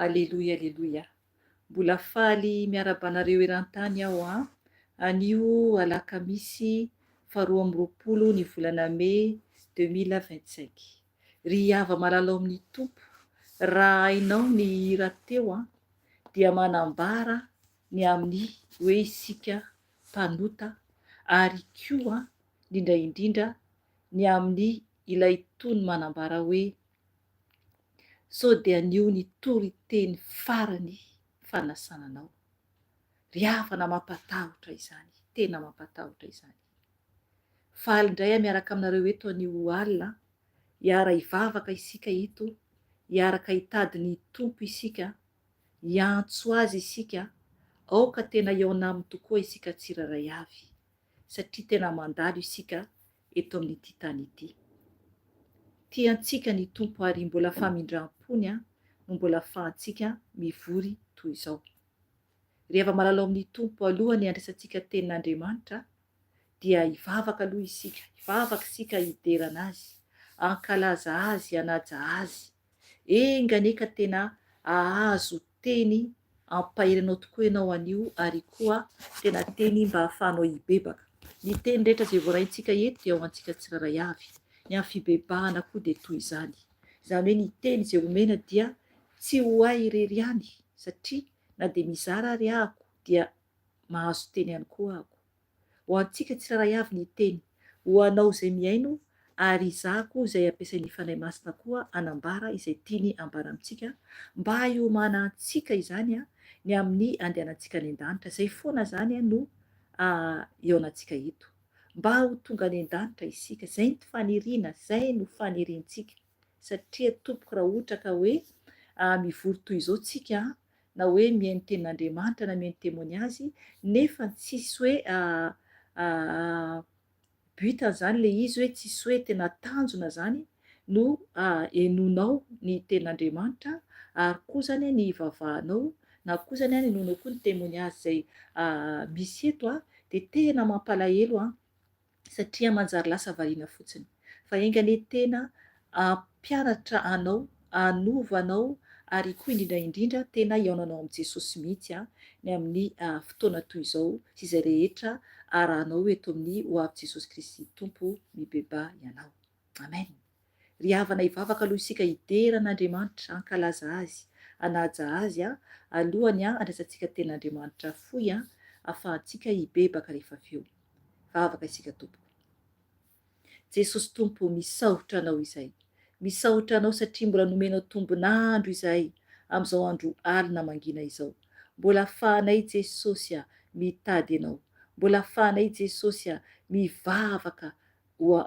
Aleloia, aleloia. Mbola faly miarabanareo eran-tany aho anio alakamisy 12 ny volana May 2025. Ry hava malala amin'ny tompo, raha hainao ny rahateo dia manambara ny amin'ny hoe isika mpanota ary koa indrindra ny amin'ny ilay tony manambara hoe sao dia anio ny tory teny farany fanasananao. Ry havana mampatahotra izany, tena mampatahotra izany. Faly indray miaraka aminareo eto anio alina, hiara hivavaka isika eto, hiaraka hitady ny tompo isika, hiantso azy isika, aoka tena eo anaminy tokoa isika tsiraray avy, satria tena mandalo isika eto amin'ity tany ity. Tiantsika ny tompo ary mbola famindram-pony no mbola fahantsika mivory toy izao. Rehefa malalao amin'ny tompo alohany andraisantsika tenin'Andriamanitra, dia hivavaka aloha isika, hivavaka isika hiderana azy, ankalaza azy, hanaja azy. Enganeka tena ahazo teny ampaheranao tokoa ianao anio, ary koa tena teny mba ahafahanao hibebaka. Ny teny rehetra izay voarahintsika eto dia ho antsika tsiraray avy. Ny amin'ny fibebahana koa dia toy izany. Izany hoe ny teny izay omena dia tsy ho ahy irery ihany, satria na dia mizara ary ahako dia mahazo teny ihany koa ahako. Ho antsika tsiraray avy ny teny, ho anao izay miaino, ary izako izay ampiasain'ny fanahy masina koa anambara izay tiany ambara amintsika, mba hiomana antsika izany ny amin'ny andehanantsika any an-danitra. Izay foana izany no eonantsika eto, mba ho tonga any an-danitra isika. Izay ny faniriana, izay no faniriantsika, satria tompoko raha ohatra ka hoe mivory toy izao tsika, na hoe mihaino tenin'Andriamanitra na mihaino témoignage, nefa tsisy hoe butin zany le izy, hoe tsisy hoe tena tanjona zany no henonao ny tenin'Andriamanitra, ary koa zany ny ivavahanao, na koa zany henonao koa ny témoignage zay misy eto dia tena mampalahelo satria manjary lasa variana fotsiny. Fa engane tena ampianatra anao, anovanao, ary koa indrindra tena hiaonanao amin'ny Jesosy mihitsy ny amin'ny fotoana toy izao sy izay rehetra arahanao eto amin'ny ho avy Jesosy Kristy tompo mibeba ianao. Amen. Ry havana hivavaka aloha isika hideran'Andriamanitra, ankalaza azy, hanaja azy alohany andraisantsika tenin'Andriamanitra foy ahafahantsika hibebaka rehefa avy eo. Vavaka isika tompoko. Jesosy tompo, misaotra anao izay, misaotra anao satria mbola nomenao tombonandro izay amin'izao andro alina mangina izao. Mbola ahafahanay Jesosy mitady anao, mbola ahafahanay Jesosy mivavaka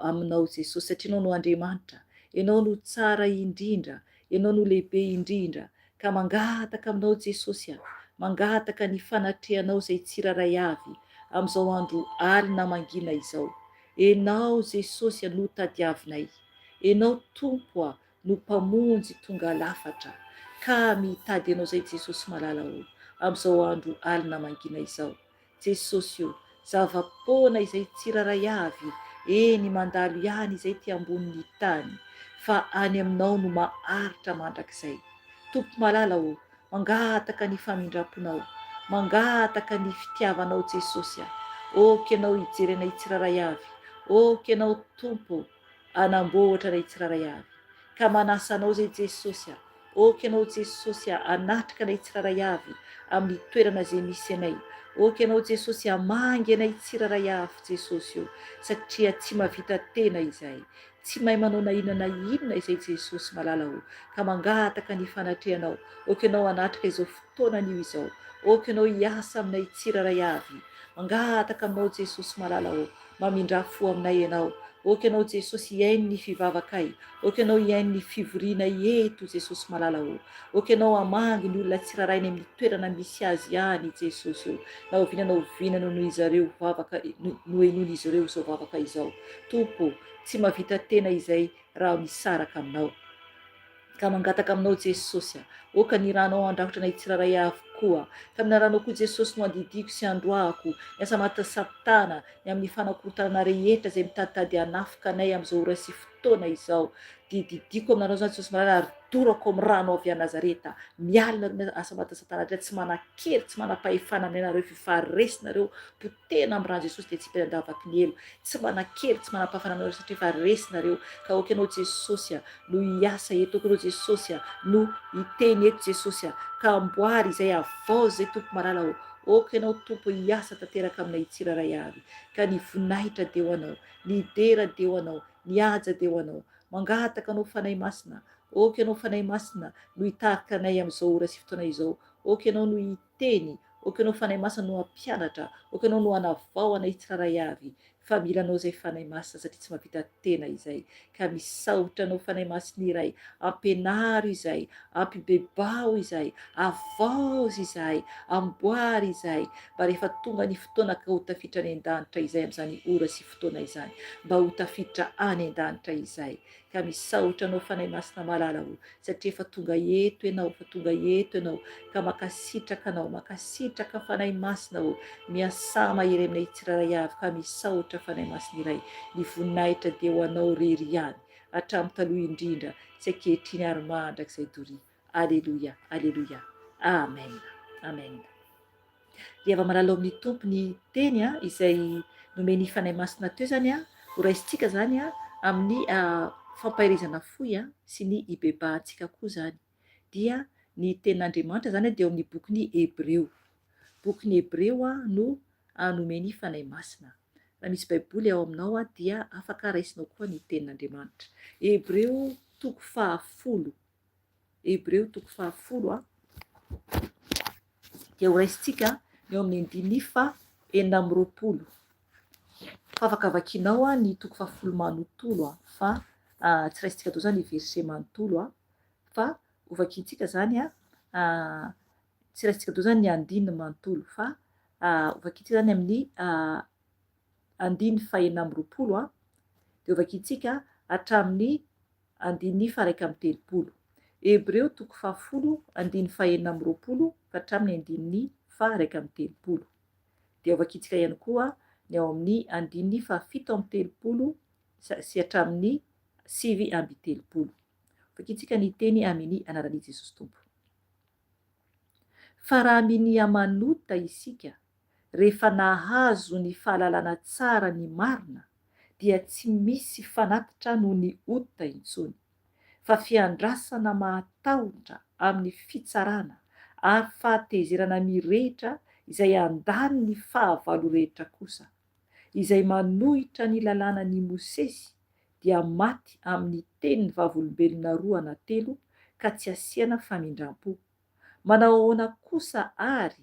aminao Jesosy, satria ianao no Andriamanitra, ianao no tsara indrindra, ianao no lehibe indrindra. Ka mangataka aminao Jesosy, mangataka ny fanatrehanao izay tsiraray avy amin'izao andro alina mangina izao. Ianao Jesosy no tadiavinay, ianao tompo no mpamonjy tonga lafatra. Ka mitady ianao izay Jesosy malalao amin'izao andro alina mangina izao. Jesosy io, zava-poana izay tsiraray avy, eny mandalo ihany izay ty ambonin'ny tany, fa any aminao no maharitra mandrakizay. Tompo malala mangataka ny famindramponao, mangataka ny fitiavanao Jesosy. Oka ianao hijery anay tsiraray avy, oka ianao tompo anamboatra anay tsiraray avy. Ka manasa anao zay Jesosy, oka ianao Jesosy anatrika anay tsiraray avy amin'ny toerana izay misy anay. Oka ianao Jesosy hamangy anay tsiraray avy Jesosy io, satria tsy mahavita tena izay, tsy mahay manao na inona izay Jesosy malala ka mangataka ny fanatrehanao. Oka ianao anatrika izao fotoanan'io izao, oka ianao hiasa aminay tsiraray avy, mangataka aminao Jesosy malala mamindra fo aminay ianao. Oka ianao Jesosy hiaino ny fivavakay, oka ianao hiaino ny fivoriana eto Jesosy malala oka ianao hamangy ny olona tsiraray ny amin'ny toerana misy azy ihany Jesosy io, na ovinanao vinana noho izareo vavaka no henon'izy ireo izao vavaka izao. Tompo, tsy mahavita tena izay raha misaraka aminao. Ka mangataka aminao Jesosy, oka ny ranao andrakotra anay tsiraray avokoa, ka minaranao koa Jesosy no andidiko sy androako, miasa maty Satana ny amin'ny fanakorotana rehetra izay mitaditady hanafika anay amin'izao ora sy fotoana izao. Dididiko aminareo zany Jesosy malala, ary dorako amin'ny rano avy a Nazareta. Mialina asa maty Satana, tsy manan-kery, tsy manam-pahefana aminareo, fifaresinareo potena amin'ny rano Jesosy dia tsy hipelandavaky ny elo. Tsy manan-kery, tsy manam-pahefana aminareo satria efa resinareo. Ka oka ianao Jesosy no hiasa eto, oka ianao Jesosy no hiteny eto Jesosy, ka amboary izay avao zay tompo malala oka ianao tompo hiasa tanteraka aminay tsiraray avy. Ka ny voninahitra deo anao, ny dera deo anao, ny haja deo anao, mangataka anao fanahy masina, oka ianao fanahy masina no hitarika anay amin'izao ora sy fotoana izao, oka ianao no hiteny, oka ianao fanahy masina no hampianatra, oka ianao no hanavao anay tsiraray avy, fa mila anao zay fanahy masina satria tsy mahavita tena izay, ka misaotra anao fanahy masina iray, ampianaro izay, ampibebao izay, avaozy izay, amboary izay, mba rehefa tonga ny fotoana ka ho tafiditra any an-danitra izay amin'izany ora sy fotoana izany, mba ho tafiditra any an-danitra izay. Ka misaotra anao fanahy masina malala ho, satria efa tonga eto ianao, efa tonga eto ianao, ka makasitraka anao, makasitraka fanahy masina ho, miasa mahery aminay tsiraray avy, ka misaotra fanahy masina iray, ny voninahitra dia ho anao rery ihany, hatramin'ny taloha indrindra, tsy ankehitriny ary mandrakizay doria. Aleloia, aleloia, amen, amen. Dia avy malala amin'ny tompony teny izay nomeny fanahy masina teo zany ho raisintsika zany amin'ny fampahirizana fohy sy ny ibebahantsika koa zany, dia ny tenin'Andriamanitra zany dia amin'ny bokin'ny Hebreo, bokin'ny Hebreo no nomeny fanahy masina. Raha misy baiboly ao aminao dia afaka raisinao koa ny tenin'Andriamanitra. Hebreo 10, Hebreo 10 dia ho raisintsika eo amin'ny andininy fa 420. Fa afaka vakianao ny 10 manontolo fa tsy raisintsika tao zany verset manontolo fa ho vakiantsika zany tsy raisintsika tao zany ny andininy manontolo fa ho vakiantsika zany amin'ny andininy fa 420 dia ho vakiantsika hatramin'ny andininy fa 1:30. Hebreo 10 andininy fa 420 ka hatramin'ny andininy fa 1:30. Dia ho vakiantsika ihany koa ny ao amin'ny andininy fa 7:30 sy hatramin'ny 9:30. Vakiantsika ny teny amin'ny anaran'i Jesosy Tompo. Fa raha minia manota isika rehefa nahazo ny fahalalana tsara ny marina, dia tsy misy fanatitra noho ny ota intsony, fa fiandrasana mahatahotra amin'ny fitsarana ary fahatezerana mirehitra izay andany ny fahavalo rehetra kosa, izay manohitra ny lalànan'i Mosesy dia maty amin'ny tenin'ny vavolombelona 2 ka tsy asiana famindram-po. Manao ahoana kosa ary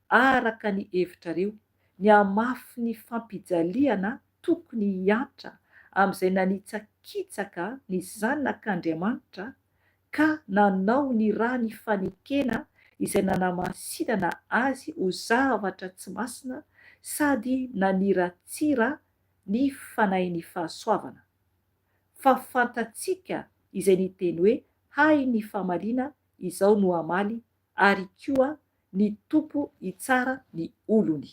araka ny hevitrareo, ny hamafy ny fampijaliana tokony hiatra amin'izay nanitsakitsaka ny zanak'Andriamanitra ka nanao ny raha ny fanekena izay nanamasinana azy ho zavatra tsy masina sady naniratsira ny fanahin'ny fahasoavana. Fa fantatsika izay niteny hoe hay ny famaliana izao no hamaly ary koa ny tompo hitsara ny olony.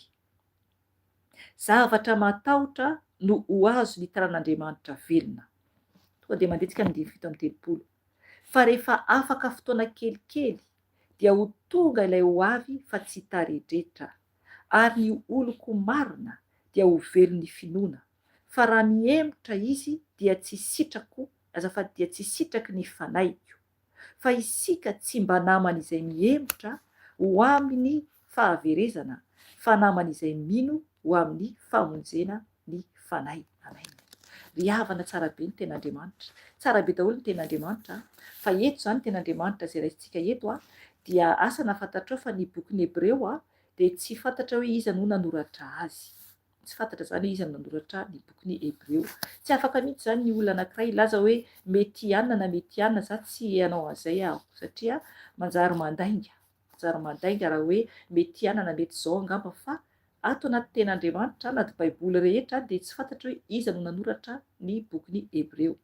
Zavatra matahotra no ho azo ny taran'Andriamanitra velona. Tonga dia mandetsika ny 7:30. Fa rehefa afaka fotoana kelikely dia ho tonga ilay ho avy fa tsy taredretra, ary ny oloko marina dia ho velon'ny finoana. Fa raha mihemotra izy dia tsy sitrako, azafady dia tsy sitraky ny fanaiko, fa isika tsy mba naman'izay mihemotra ho amin'ny fahaverezana, fa naman'izay mino ho amin'ny famonjena ny fanahy. Amen. Ry havana tsara be ny ten'Andriamanitra, tsara be daholo ny ten'Andriamanitra, fa eto zany ten'Andriamanitra zay raisintsika eto dia asa nafantatrao fa ny bokin'ny Hebreo dia tsy fantatra hoe iza no nanoratra azy. Tsy fantatra zany hoe iza no nanoratra ny bokin'ny Hebreo. Tsy afaka mihitsy zany ny olona anankiray ilaza hoe mety ianona na mety ianona, za tsy hanao an'izay aho, satria manjary mandainga raha hoe mety ianona na mety zao angamba, fa ato anaty ten'Andriamanitra anaty baiboly rehetra dia tsy fantatra hoe iza no nanoratra ny bokin'ny Hebreo.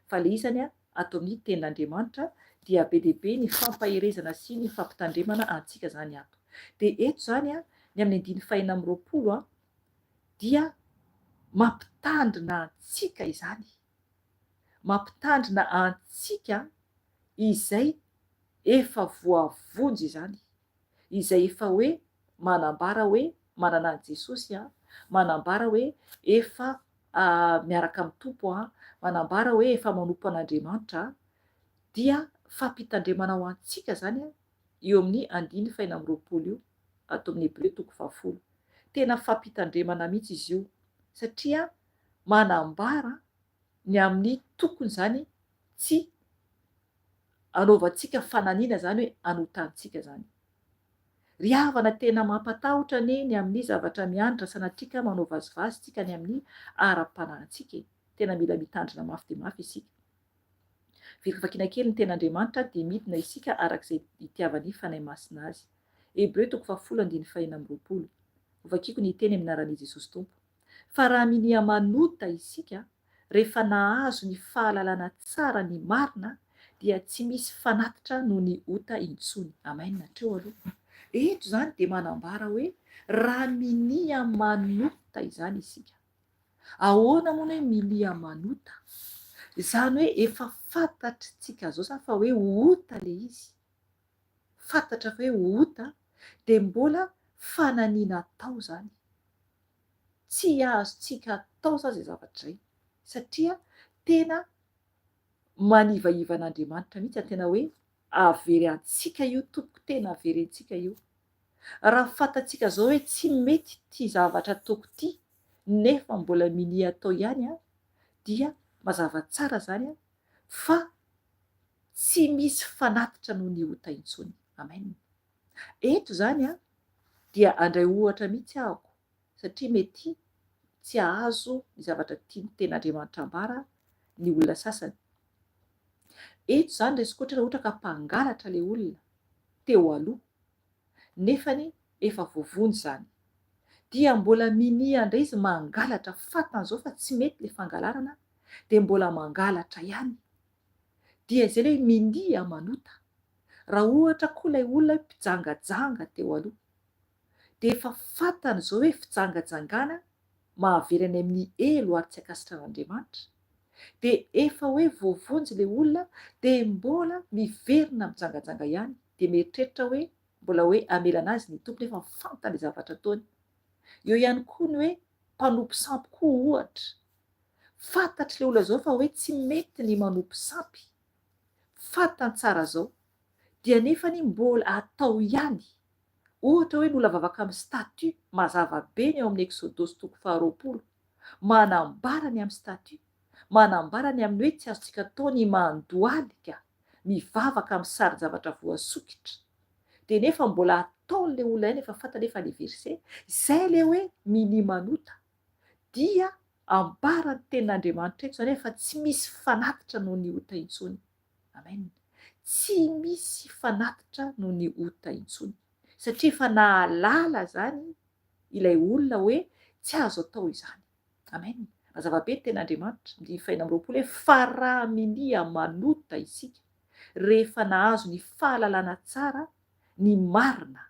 Fa le izany ato amin'ny tenin'Andriamanitra dia be dia be ny fampaherezana sy ny fampitandremana antsika zany ato. Dia eto zany ny amin'ny andininy fa 420 dia mampitandrina antsika izany, mampitandrina antsika izay efa voavonjy izany, izay efa hoe manambara hoe manana an Jesosy manambara hoe efa miaraka amin'ny tompo manambara hoe efa manompo an'Andriamanitra dia fampitandremana ho antsika zany eo amin'ny andininy fa 420 io ato amin'ny Hebreo 10. Tena fampitandremana mihitsy izy io, satria manambara ny amin'ny tokony zany tsy anaovantsika fananiana zany hoe anotantsika zany. Ry havana tena mampatahotra neny amin'ny zavatra mianatra sanatrika manao vazivazy tsika ny amin'ny ara-panahintsika. Tena mila mitandrina mafy dia mafy isika. Firafakiana kely ny ten'Andriamanitra dia midina isika arak'izay itiavany fanahy masina azy. Hebreo 10:5-20. Ovakiko ny teny amin'ny anaran'i Jesosy Tompo. Fa raha minia manota isika rehefa nahazo ny fahalalana tsara ny marina dia tsy misy fanatitra noho ny ota intsony. Amen. Hatreo aloha. Eto zany dia manambara hoe raha minia manota izany isika. Ahoana moa hoe minia manota? Izany hoe efa fantatritsika zao zany fa hoe ota le izy. Fantatra fa hoe ota dia mbola fananiana atao zany. Tsy azontsika atao zany izay zavatra izay satria tena manivaiva an'Andriamanitra mihitsy, tena hoe avery antsika io tompoko, tena averentsika io. Raha fantatsika zao hoe tsy mety ty zavatra ataoko ty nefa mbola minia atao ihany dia mazava tsara zany fa tsy misy fanatitra noho ny ota intsony. Amen. Eto zany dia andray ohatra mihitsy ahako satria mety tsy ahazo ny zavatra tiany ten'Andriamanitra ambara ny olona sasany. Eto zany resiko ohatra ka mpangalatra le olona teo aloha nefany efa voavony zany dia mbola minia indray izy mangalatra, fantany zao fa tsy mety le fangalarana dia mbola mangalatra ihany. Dia izay hoe minia manota. Raha ohatra koa ilay olona mpijangajanga teo aloha dia efa fantany zao hoe fijangajangana mahavery any amin'ny elo ary tsy akasitran'Andriamanitra dia efa hoe voavonjy le olona dia mbola miverina mijangajanga ihany, dia mieritreritra hoe mbola hoe amelana azy ny tompo nefa fantany zavatra ataony. Eo ihany koa ny hoe mpanompo sampy koa ohatra, fantatry le olona zao fa hoe tsy mety ny manompo sampy, fantany tsara zao dia nefany mbola atao ihany. Ohatra hoe nola vavaka amin'ny statut mazava be ny eo amin'ny Exodosy 2:20 manambarany amin'ny statut, manambarany amin'ny hoe tsy azontsika atao ny mandohalika mivavaka amin'ny sary zavatra voasokitra, dia nefa mbola ataon'le olona ihany. Efa fantany efa le verset izay le hoe minia manota dia ambarany tenin'Andriamanitra eto zany efa tsy misy fanatitra noho ny ota intsony. Amen. Tsy misy fanatitra noho ny ota intsony satria efa nahalala zany ilay olona hoe tsy azo atao izany. Amen. Mazava be ny ten'Andriamanitra 5:20 hoe fa raha minia manota isika rehefa nahazo ny fahalalana tsara ny marina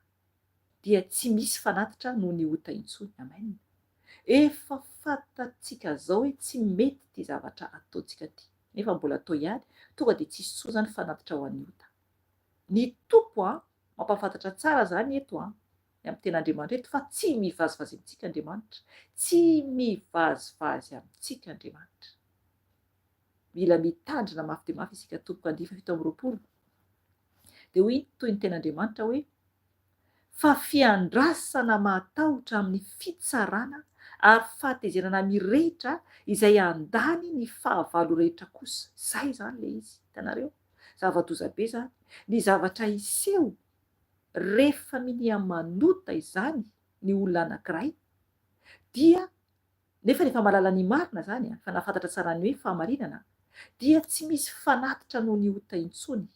dia tsy misy fanatitra noho ny ota intsony. Amen. Efa fantatsika zao hoe tsy mety ty zavatra ataontsika ty nefa mbola atao ihany, tonga dia tsisy soa zany fanatitra ho an'ny ota. Ny tompo mampafantatra tsara zany eto amin'ny ten'Andriamanitra eto fa tsy mivazivazy amintsika Andriamanitra, tsy mivazivazy amintsika Andriamanitra. Mila mitandrina mafy dia mafy isika. Tomboka 10:20 dia hoy toy ny ten'Andriamanitra hoe fa fiandrasana matahotra amin'ny fitsarana ary fahatezerana mirehitra izay andany ny fahavalo rehetra kosa. Zay zany le izy. Hitanareo zava-doza be zany ny zavatra iseho rehefa minia manota izany ny olona anankiray dia nefa efa malala ny marina zany fa nafantatra tsara ny hoe fahamarinana dia tsy misy fanatitra noho ny ota intsony.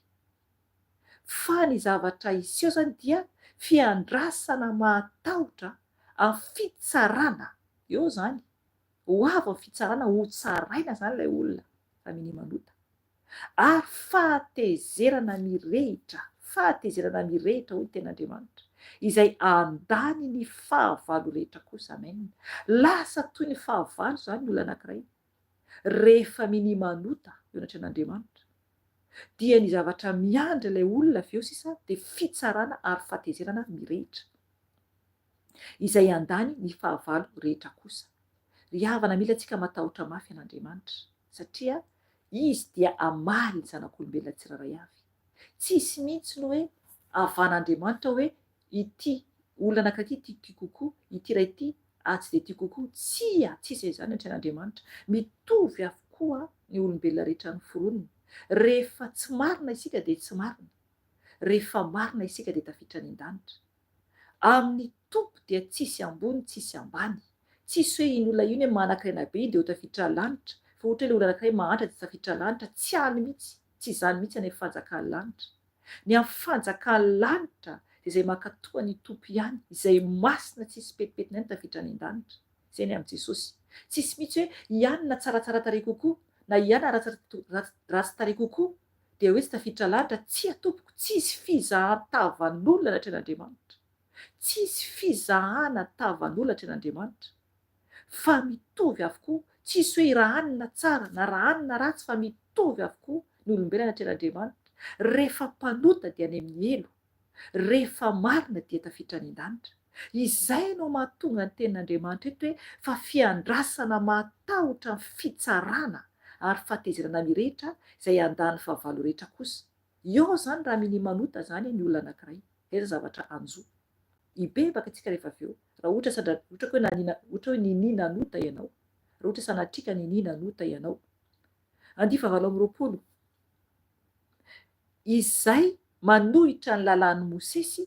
Fa ny zavatra iseho zany dia fiandrasana matahotra amin'ny fitsarana. Eo zany ho avy amin'ny fitsarana, ho tsaraina zany ilay olona fa minia manota ary fahatezerana mirehitra, fahatezerana mirehitra hoy ten'Andriamanitra izay andany ny fahavalo rehetra kosa. Amen. Lasa toy ny fahavalo zany ny olona anankiray rehefa minia manota eo anatrehan'Andriamanitra dia ny zavatra miandry ilay olona avy eo sisa dia fitsarana ary fahatezerana mirehitra izay andany ny fahavalo rehetra kosa. Ry havana mila antsika matahotra mafy an'Andriamanitra satria izy dia amaly ny zanak'olombelona tsiraray avy. Tsisy mihitsy no hoe avan'Andriamanitra hoe ity olona anankiray ity tiako kokoa, ity ray ity tsy dia tiako kokoa. Tsy izay zany ny antren'Andriamanitra. Mitovy avokoa ny olombelona rehetra ny foroniny Rehefa tsy marina isika dia tsy marina, rehefa marina isika dia tafiditra any an-danitra. Amin'ny tompo dia tsisy ambony tsisy ambany, tsisy hoe iny olona iny hoe manan-kaina be dia ho tafiditra lanitra, fa ohatra hoe le olona anankiray mahantra dia tafiditra lanitra, tsy any mihitsy, tsy izany mihitsy any amin'ny fanjakany lanitra. Ny amin'ny fanjakany lanitra dia izay mankatoa ny tompo ihany, izay masina tsisy petipetina ihany tafiditra any an-danitra. Izay ny amin'i Jesosy. Tsisy mihitsy hoe ianona tsaratsara tarehy kokoa na ianona ratsy tarehy kokoa dia hoe tsy tafiditra lanitra. Tsy tompoko, tsisy fizahatavan'olona na tren'Andriamanitra. Tsisy fizahana tavan'olona tren'Andriamanitra. Fa mitovy avokoa, tsisy hoe raha anina tsara na raha anina ratsy, fa mitovy avokoa ny olombelona tren'Andriamanitra. Rehefa mpanota dia any amin'ny elo, rehefa marina dia tafiditra any an-danitra. Izay no mahatonga ny tenin'Andriamanitra eto hoe fa fiandrasana matahotra ny fitsarana ary fahatezerana mirehitra izay handany fahavalo rehetra kosa. Eo zany raha miny manota zany ny olona anankiray. Izay zavatra anjo hibebaka antsika rehefa avy eo. Raha ohatra hoe niniana nota ianao, raha ohatra sanatrika niniana nota ianao. 7:20 izay manohitra ny lalàn'ny Mosesy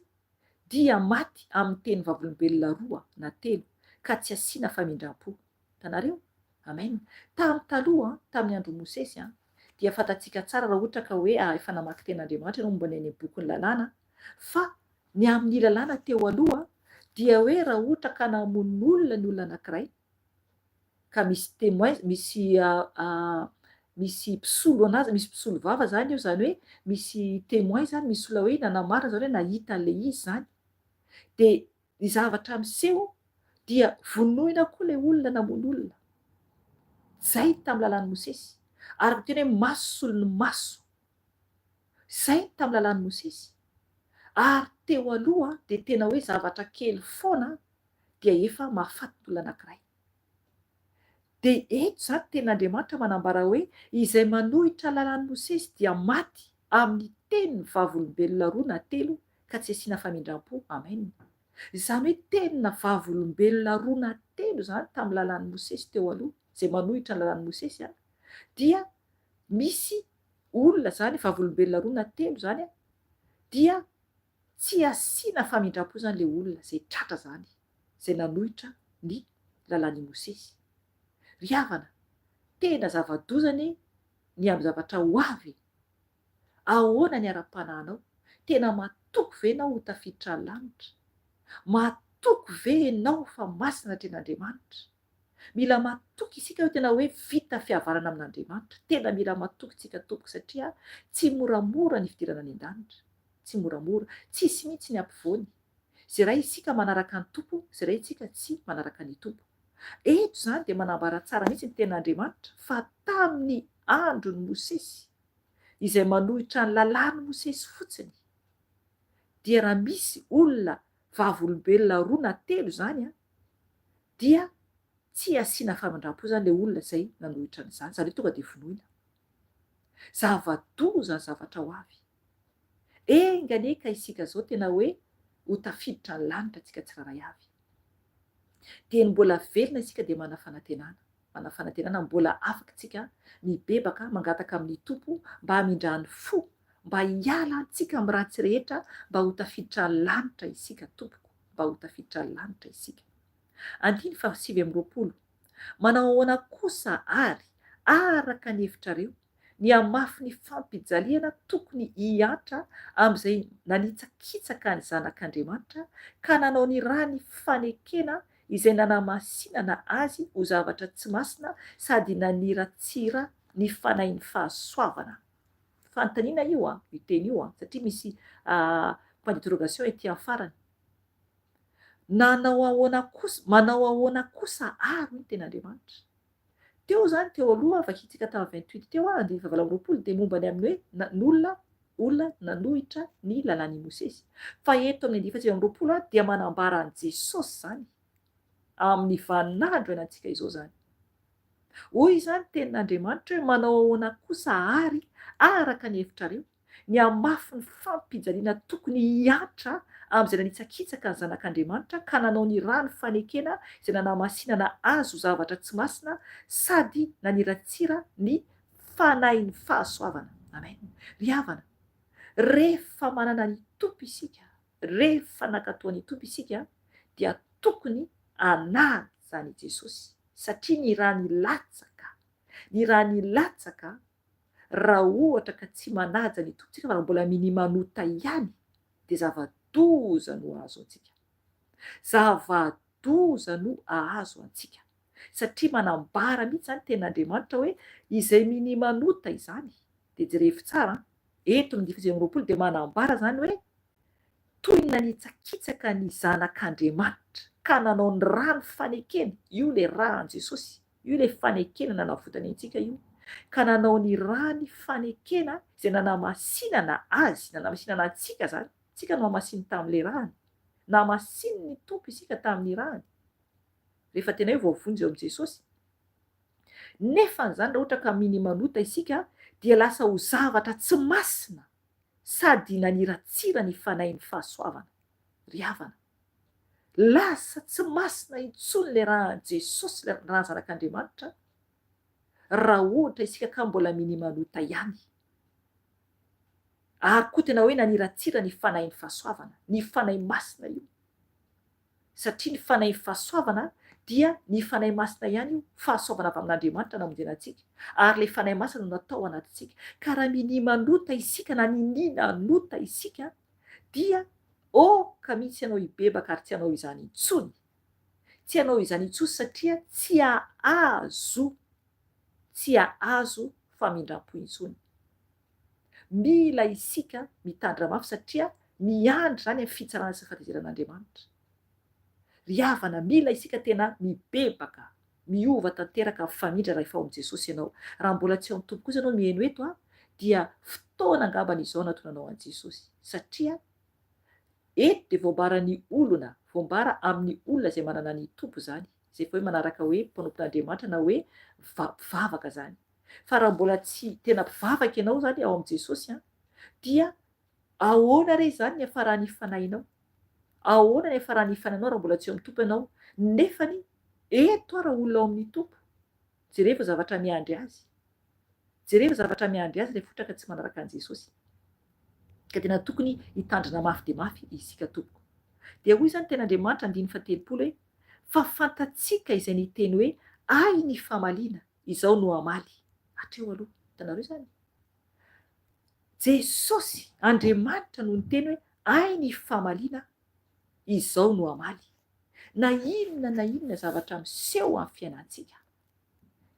dia maty amin'ny teny vavolombelona 2 na 3 ka tsy asiana famindram-po. Hitanareo? Amen. Tamin'ny taloha, tamin'ny andro Mosesy dia fantatsika tsara raha ohatra ka hoe efa namaky tenin'Andriamanitra ianao momba ny any bokin'ny lalàna, fa ny amin'ny lalàna teo aloha dia hoe raha ohatra ka namono olona ny olona anankiray ka misy témoin, misy mpisolo anazy, misy mpisolo vava zany io, zany hoe misy témoin zany, misy olona hoe nanamarina zany hoe nahita an'ilay izy zany, dia ny zavatra miseho dia vonoina koa ilay olona namono olona. Zay tamin'ny lalàn'ny Mosesy. Ary tena hoe maso ny maso. Zay tamin'ny lalàn'ny Mosesy. Ary teo aloha dia tena hoe zavatra kely foana dia efa mahafaty olona anankiray. Dia eto zany tenin'Andriamanitra manambara hoe izay manohitra lalàn'ny Mosesy dia maty amin'ny tenin'ny vavolombelona 2 na 3 ka tsy asiana famindram-po. Amen. Izany hoe tenina vavolombelona 2 na 3 zany tamin'ny lalàn'ny Mosesy teo aloha, izay manohitra ny lalàn'ny Mosesy dia misy olona zany vavolombelona 2 na 3 zany dia tsy asiana famindram-po zany le olona zay tratra zany, zay nanohitra ny lalàn'i Mosesy. Ry havana, tena zava-dozany ny amin'ny zavatra ho avy. Ahoana ny ara-panahinao? Tena mahatoky ve ianao ho tafiditra ny lanitra? Mahatoky ve ianao fa masina tren'Andriamanitra? Mila mahatoky isika hoe tena hoe vita fihavarana amin'Andriamanitra. Tena mila mahatoky isika tompoko satria tsy moramora ny fidirana any an-danitra. Tsy moramora, tsisy mihitsy ny ampovoany. Izay raha isika manaraka ny tompo, izay raha isika tsy manaraka ny tompo. Eto zany dia manambara tsara mihitsy ny tenin'Andriamanitra fa tamin'ny andron'ny Mosesy, izay manohitra ny lalàn'ny Mosesy fotsiny, dia raha misy olona vavolombelona 2 na 3 zany dia tsy asiana famindram-po zany le olona izay nanohitra an'izany, izany hoe tonga dia vonoina. Zava-doza ny zavatra ho avy. Enganeka isika zao tena hoe ho tafiditra ny lanitra tsika tsiraray avy. Dia ny mbola velona isika dia mana-fanantenana, mbola afaka isika mibebaka mangataka amin'ny tompo mba hamindrany fo, mba hiala antsika amin'ny ratsy rehetra, mba ho tafiditra ny lanitra isika tompoko, mba ho tafiditra ny lanitra isika. 7:20 manao ahoana kosa ary araka ny hevitrareo ny hamafy ny fampijaliana tokony hiantra amin'izay nanitsakitsaka ny zanak'Andriamanitra ka nanao ny raha ny fanekena izay nanamasinana azy ho zavatra tsy masina sady naniratsira ny fanahin'ny fahasoavana. Fanontaniana io io teny io satria misy point d'interrogation ety amin'ny farany. Manao ahoana kosa ary ny tenin'Andriamanitra. Teo zany teo aloha vakintsika tamin'ny 28 teo 20 dia momba ny amin'ny hoe olona nanohitra ny lalàn'i Mosesy. Fa eto amin'ny 20 dia manambara an' Jesosy zany amin'ny vaninandro ianantsika izao zany. Hoy zany tenin'Andriamanitra hoe manao ahoana kosa ary araka ny hevitrareo ny hamafy ny fampijaliana tokony hiantra amin'izay nanitsakitsaka ny zanak'Andriamanitra ka nanao ny raha ny fanekena izay nanamasinana azy ho zavatra tsy masina sady naniratsira ny fanahy ny fahasoavana. Amen. Ry havana, rehefa manana ny tompo isika, rehefa nankatoa ny tompo isika, dia tokony anaja zany Jesosy, satria ny raha ny raha ny latsaka raha ohatra ka tsy manaja ny tompontsika fa raha mbola minimanota ihany, dia zava-doza no azo antsika, zava-doza no ahazo antsika, satria manambara mihitsy zany ten'Andriamanitra hoe izay minimanota izany, dia jerevy tsara eto ny 10:20 dia manambara zany hoe toy na nitsakitsaka ny zanak'Andriamanitra ka nanao ny rano fanekena, io le rahan Jesosy, io le fanekena nanavotany antsika io, ka nanao ny rany fanekena izay nanamasinana azy, nanamasinana antsika zany, tsika no namasiny tamin'le rany, namasiny ny tompo isika tamin'ny rany, rehefa tena hoe voavonjy eo am' Jesosy. Nefa zany raha ohatra ka minimanota isika dia lasa ho zavatra tsy masina sady naniratsira ny fanahin'ny fahasoavana. Ry havana, lasa tsy masina intsony le raha Jesosy, le raha zanak'Andriamanitra, raha ohatra isika ka mbola minimanota ihany. Ary koa tena hoe naniratsira ny fanahin'ny fahasoavana, ny fanahy masina io, satria ny fanahin'ny fahasoavana dia ny fanahy masina ihany io, fahasoavana avy amin'Andriamanitra namonjena antsika, ary le fanahy masina no natao anatintsika. Ka raha minimanota isika na nininanota isika dia ka mihitsy ianao hibebaka ary tsy hanao izany intsony, tsy hanao izany intsony satria tsy ahazo famindram-po intsony. Mila isika mitandra mafy satria miandry zany amin'ny fitsarana sy fahatezeran'Andriamanitra. Ry havana, mila isika tena mibebaka, miova tanteraka mifamindra raha efa ao am' Jesosy ianao. Raha mbola tsy ao amin'ny tompo kosa ianao miheno eto dia fotoana angambany izao natonanao an' Jesosy, satria eto dia voambaran'ny olona, voambara amin'ny olona izay manana ny tompo zany, izay efa hoe manaraka hoe mpanompon'Andriamanitra na hoe mpivavaka zany. Fa raha mbola tsy tena mpivavaka ianao zany ao am' Jesosy dia ahoana re zany ny hafaran'ny fanahinao, ahoana ny hafaran'ny fanahinao raha mbola tsy eo amin'ny tompo ianao, nefany eto raha olona ao amin'ny tompo. Jereva zavatra miandry azy, jereva zavatra miandry azy rehefa ohatra ka tsy manaraka an' Jesosy. Ka tena tokony hitandrina mafy dia mafy isika tompoko. Dia hoy zany ten'Andriamanitra 9:30 hoe fa fantatsika izay niteny hoe ay ny famalina, izao no amaly. Hatreo aloha, hitanareo zany, Jesosy Andriamanitra no niteny hoe ay ny famalina, izao no amaly. Na inona zavatra miseho amin'ny fiainantsika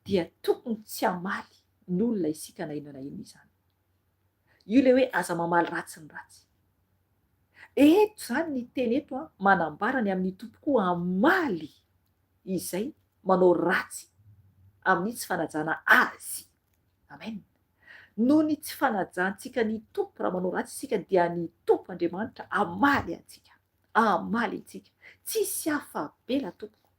dia tokony tsy hamaly n'olona isika na inona izany. Io le hoe aza mamaly ratsy ny ratsy. Eto zany ny teny eto manambara ny amin'ny tompo koa hamaly izay manao ratsy amin'ny tsy fanajana azy. Amen. Noho ny tsy fanajantsika ny tompo raha manao ratsy isika dia ny tompo Andriamanitra hamaly antsika, hamaly antsika. Tsisy hafa bela tompoko.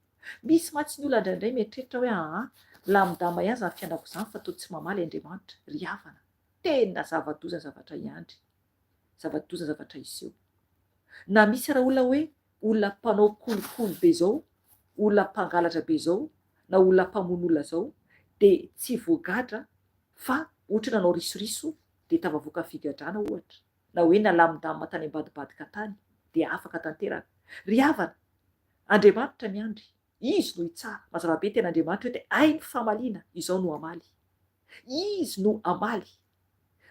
Misy mantsy ny olona indraindray mieritreritra hoe lamindama ihany zany fiainako izany fa toa tsy mamaly Andriamanitra. Ry havana, tena zava-doza ny zavatra iandry, zava-doza ny zavatra iseho. Na misy raha olona hoe olona mpanao kolikoly be zao, olona mpangalatra be zao, na olona mpamono olona zao, dia tsy voagadra fa ohatra nanao risoriso dia tafavoaka figadrana ohatra, na hoe nalamindamina tany ambadibadika tany dia afaka tanteraka. Ry havana, Andriamanitra miandry, izy no hitsara. Mazava be ten'Andriamanitra hoe ay ny famaliana, izao no amaly. Izy no amaly.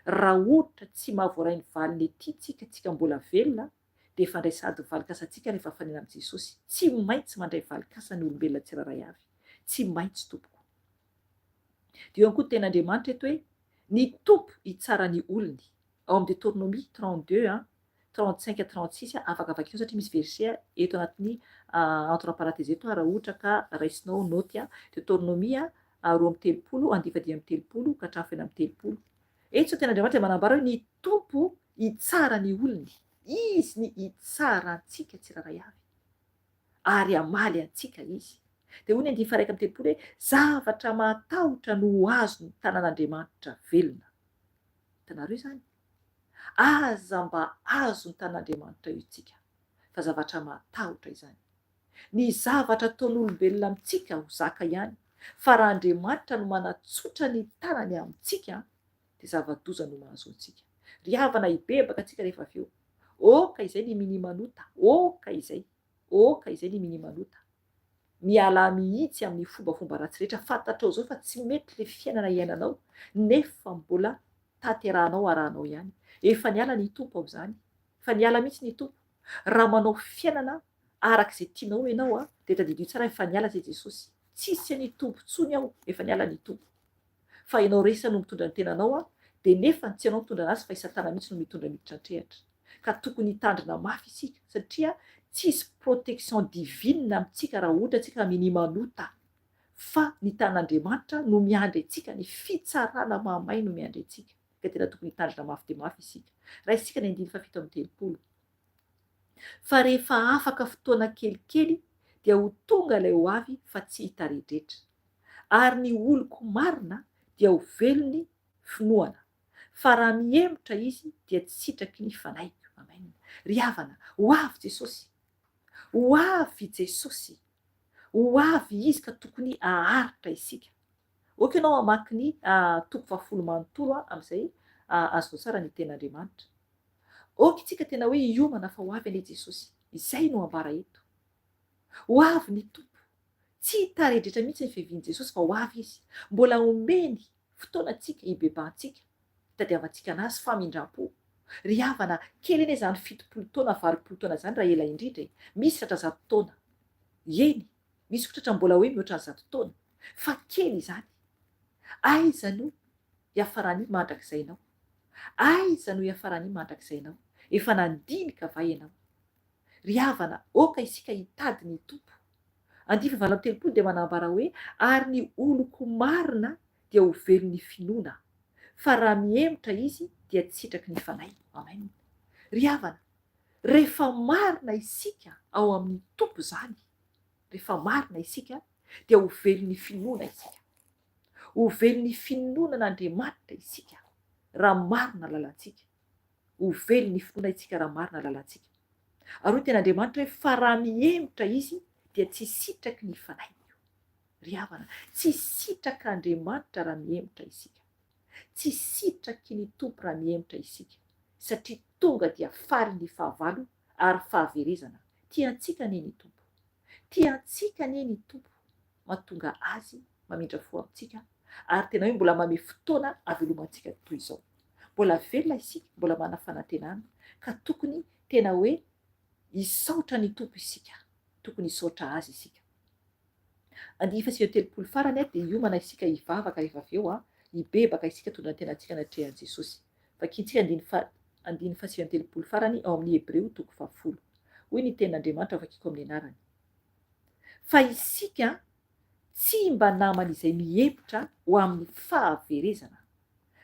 Raha ohatra tsy mahavoaray ny valiny ety tsika mbola velona dia fandray sady valik'asantsika rehefa fanena amin'i Jesosy. Tsy maintsy mandray valik'asa ny olombelona tsirairay avy, tsy maintsy tompoko. Dia eo ihany koa ten'Andriamanitra eto hoe ny tompo hitsara ny olony. Ao amin'ny Deutéronomie 32 35-36 afaka vakiana satria misy verset eto anatin'ny entre parenthèse eto raha ohatra ka raisinao noty Deutéronomie 2:30 ka hatramin'ny 30. Eto zao ten'Andriamanitra manambara hoe ny tompo hitsara ny olony, izy ny hitsara antsika tsirairay avy ary hamaly antsika izy. Dia hoy ny 1:30 hoe zavatra matahotra no azo ny tanàn'Andriamanitra velona. Hitanareo zany, aza mba azo ny tanàn'Andriamanitra io itsika, zavatra matahotra izany. Ny zavatra ataon'olombelona amintsika ho zaka ihany, fa raha Andriamanitra no manatsotra ny tanany amintsika dia zava-doza no mahazo antsika. Ry havana hibebaka antsika rehefa avy eo. Oka izay ny minimanota, oka izay ny minimanota. Miala mihitsy amin'ny fombafomba ratsy rehetra, fantatrao zao fa tsy mety le fiainana iainanao nefa mbola tanterahanao arahanao ihany. Efa niala ny tompo amin'izany, fa niala mihitsy ny tompo. Raha manao fiainana arak'izay tianao ianao dia tadidio tsara efa niala zay Jesosy. Tsisy ny tompo tsony aho, efa niala ny tompo. Fa ianao resa no mitondra ny tenanao dia nefa tsy ianao mitondra anazy fa Satana mihitsy no mitondra miditra an-trehatra. Ka tokony hitandrina mafy isika satria tsisy protection divine amintsika raha ohatra antsika minimanota, fa ny tanan'Andriamanitra no miandry antsika, ny fitsarana mahamay no miandry antsika. Ka tena tokony hitandrina mafy dia mafy isika. Raha isika ny 5:7. Fa rehefa afaka fotoana kelikely dia ho tonga ilay ho avy fa tsy hita rehetra, ary ny oloko marina dia ho velony finoana, fa raha mihemotra izy dia tsy sitraky ny fanahy. Amen. Ry havana, ho avy Jesosy, ho avy Jesosy, ho avy izy ka tokony haharitra isika. Oka ianao hamaky ny 10 amin'izay azonao tsara ny ten'Andriamanitra. Oka itsika tena hoe hiomana fa ho avy anie Jesosy. Izay no ambara eto. Ho avy ny tompo. Tsy hitarehetra mihitsy ny fiavian'i Jesosy fa ho avy izy. Mbola omeny fotoana antsika hibebahantsika, hitadiavantsika anazy famindram-po. Ry havana, kely anie izany 70 taona 80 taona izany raha ela indrindra. Misy tratra 100 taona. Eny, misy kotratra mbola hoe mihoatra ny 100 taona. Fa kely izany. Aiza no hiafarany mandrakizay ianao? Aiza no hiafarany mandrakizay ianao? Efa nandinika va ianao? Ry havana, oka isika hitady ny tompo. 9:30 dia manambara hoe ary ny oloko marina dia ho velony finoana, fa raha mihemotra izy dia tsy sitraky ny fanahy. Amen. Ry havana, rehefa marina isika ao amin'ny tompo zany, rehefa marina isika dia ho velony finoana isika, ho velony finoana n'Andriamanitra isika raha marina lalantsika, ho velony finoana isika raha marina lalantsika. Ary hoy ten'Andriamanitra hoe fa raha mihemotra izy dia tsy sitraky ny fanahy. Ry havana, tsy sitraka Andriamanitra raha mihemotra isika, tsy sitraky ny tompo raha mihemotra isika, satria tonga dia fary ny fahavalo ary fahaverezana. Tiantsika anie ny tompo, tiantsika anie ny tompo, mahatonga azy mamindra fo amintsika ary tena hoe mbola manome fotoana havelomantsika toy izao. Mbola velona isika, mbola mana fanantenana, ka tokony tena hoe hisaotra ny tompo isika, tokony hisaotra azy isika. 9:30 farany dia hiomana isika hivavaka rehefa avy eo hibebaka isika tondra ny tenantsika natrehan'i Jesosy. Vakiantsika 9:30 farany ao amin'ny Hebreo 10:10. Hoy ny tenin'Andriamanitra vakiko amin'ny anarany. Fa isika tsy mba namana izay mihemotra ho amin'ny fahaverezana,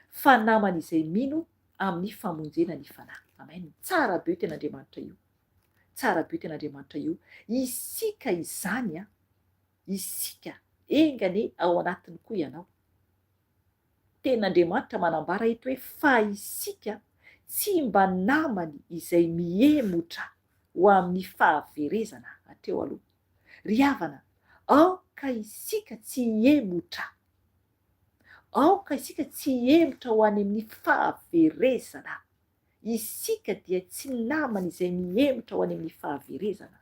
fa namana izay mino amin'ny famonjena ny fanahy. Amen. Tsara be ten'Andriamanitra io. Tsara be ten'Andriamanitra io. Isika izany isika engane ao anatiny koa ianao. Ten'Andriamanitra manambara eto hoe fa isika tsy mba namany izay mihemotra ho amin'ny fahaverezana hatreo aloha. Ry havana, aoka isika tsy hemotra, aoka isika tsy hemotra ho any amin'ny fahaverezana. Isika dia tsy namany izay mihemotra ho any amin'ny fahaverezana.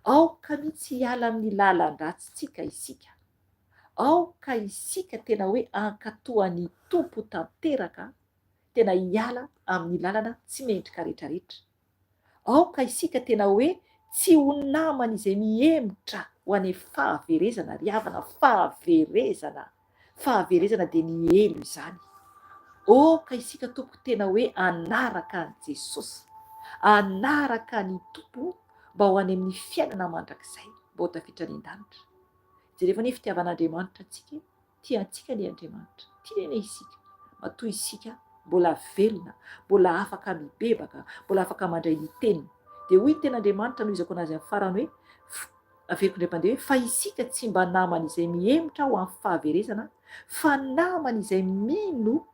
Aoka mihitsy hiala amin'ny lalan-dratsitsika isika. Aoka isika tena hoe ankatoan'ny tompo tanteraka, tena hiala amin'ny lalana tsy mendrika rehetrarehetra. Aoka isika tena hoe tsy ho namany izay mihemotra ho any fahaverezana. Ry havana, fahaverezana, fahaverezana dia ny elo izany. Oka isika tompo tena hoe anaraka an' Jesosy, anaraka ny tompo mba ho any amin'ny fiainana mandrakizay, mba ho tafiditra any an-danitra. Jereva ny fitiavan'Andriamanitra antsika, tiantsika ny Andriamanitra, tiany isika, matoa isika mbola velona, mbola afaka mibebaka, mbola afaka mandray ny teniny. Dia hoy ten'Andriamanitra no izako anazy amin'ny farany hoe averiko indray mandeha hoe fa isika tsy mba namany izay mihemotra ho amin'ny fahaverezana, fa namany izay mino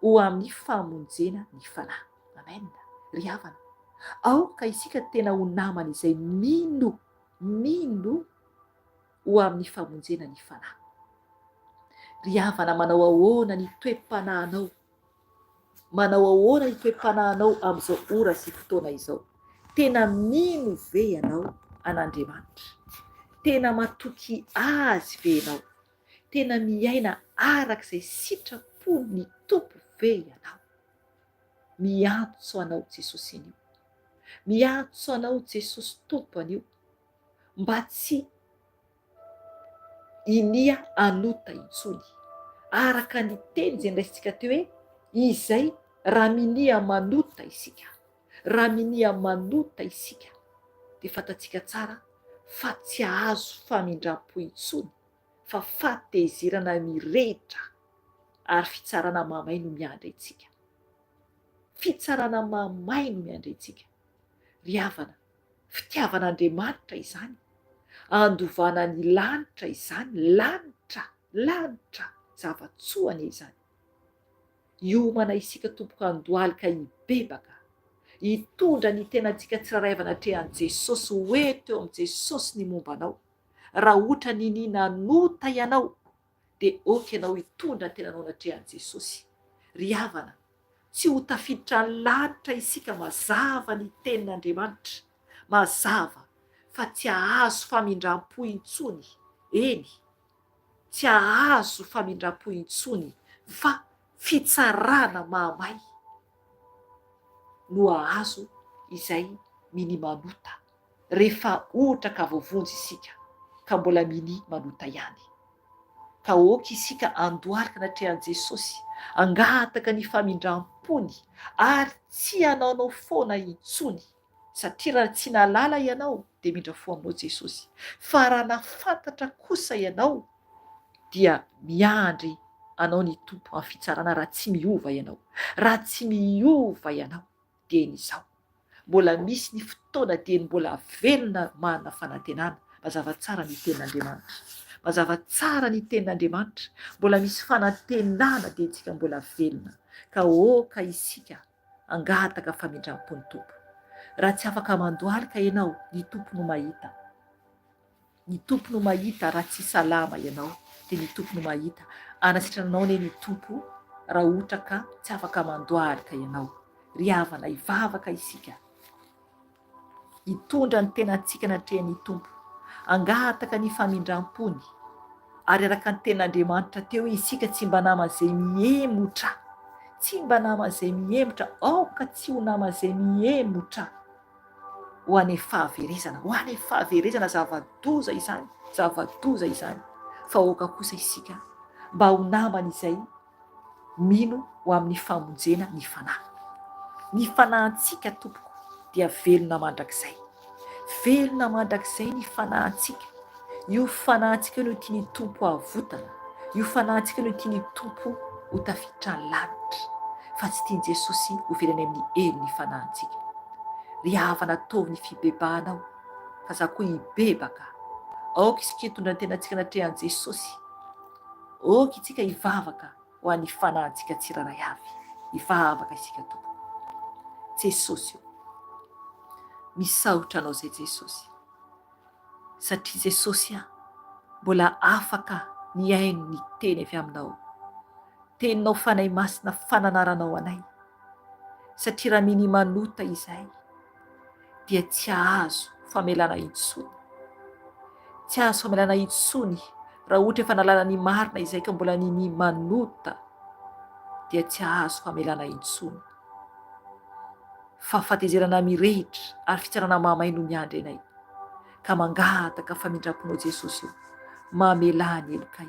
ho amin'ny famonjena ny fanahy. Amen. Ry havana, aoka isika tena ho namany izay mino ho amin'ny famonjena ny fanahy. ry havana manao ahoana ny toe-panahinao, manao ahoana ny toe-panahinao amin'izao ora sy fotoana izao. Tena mino ve ianao an'Andriamanitra? Tena matoky azy ve ianao? Tena miaina arak'izay sitrapo ny tompo ve ianao? Miantso anao Jesosy anio, miantso anao Jesosy tompo anio, mba tsy inia anota intsony. Araka ny teny zay niraisintsika teo hoe izay raha minia manota isika, raha minia manota isika dia fantatsika tsara fa tsy ahazo famindram-po intsony, fa fatezerana mirehitra ary fitsarana mamay no miandry antsika. Fitsarana mamay no miandry antsika. Ry havana, fitiavan'Andriamanitra izany, andovana ny lanitra izany, lanitra zavatsoany izany. Hiomana isika tompoka andohaly ka hibebaka, hitondra ny tenantsika tsiraray avy anatrehan'i Jesosy, hoeto eo amin'i Jesosy ny mombanao. Raha ohatra ny ninanota ianao dia oka ianao hitondra ny tenanao anatrehan'i Jesosy. Ry havana, tsy ho tafiditra ny lanitra isika, mazava ny tenin'Andriamanitra, mazava fa tsy ahazo famindram-po intsony. Eny, tsy ahazo famindram-po intsony, fa fitsarana mamay no ahazo izay mini manota rehefa ohatra ka voavonjy isika ka mbola mini manota ihany. Ka oka isika andohalika anatrehan'i Jesosy, angataka ny famindram-pony ary tsy hanaonao foana intsony, satria raha tsy nalala ianao dia mindra fo aminao Jesosy. Fa raha nafantatra kosa ianao dia miandry anao ny tompo amin'ny fitsarana raha tsy miova ianao. Raha tsy miova ianao dia n'izao, mbola misy ny fotoana dia mbola velona manana fanantenana. Mazava tsara ny tenin'Andriamanitra, mazava tsara ny tenin'Andriamanitra, mbola misy fanantenana dia itsika mbola velona. Ka oka isika angataka famindram-pony tompo. Raha tsy afaka mandohalika ianao, ny tompo no mahita. Ny tompo no mahita raha tsy salama ianao, dia ny tompo no mahita. Anasitrana anao ny tompo raha ohatra ka tsy afaka mandohalika ianao. Ry havana, hivavaka isika, hitondra ny tenantsika anatrehan'ny tompo, angataka ny famindram-pony, ary araka ny tenin'Andriamanitra teo isika tsy mba naman'izay mihemotra, tsy mba naman'izay mihemotra, aoka tsy ho naman'izay mihemotra ho any fahaverezana, ho any fahaverezana, zava-doza izany, zava-doza izany. Fa aoka kosa isika mba ho namana izay mino ho amin'ny famonjena ny fanahy. Ny fanahintsika tompoko dia velona mandrakizay, velona mandrakizay ny fanahintsika. Io fanahintsika no tiany tompo havotana, io fanahintsika no tiany tompo ho tafiditra ny lanitra, fa tsy tiany Jesosy ho velany amin'ny elo ny fanahintsika. Ry havana, ataovy ny fibebahanao, fa za koa hibebaka. Aoka isika hitondra ny tenantsika anatrehan'i Jesosy, oka isika hivavaka ho an'ny fanahintsika tsiraray avy. Hivavaka isika tompo. Jesosy io, misaotra anao zay Jesosy, satria Jesosy mbola afaka miaino ny teny avy aminao, teninao fanahy masina fananaranao anay, satria raha miny manota izay dia tsy ahazo famelana intsony, tsy ahazo famelana intsony. Raha ohatra efa nalala ny marina izay ka mbola niny manota dia tsy ahazo famelana intsony, fa fatezerana mirehitra ary fitsarana mamay no miandry anay. Ka mangataka famindram-ponao Jesosy io, mamelà ny elokay,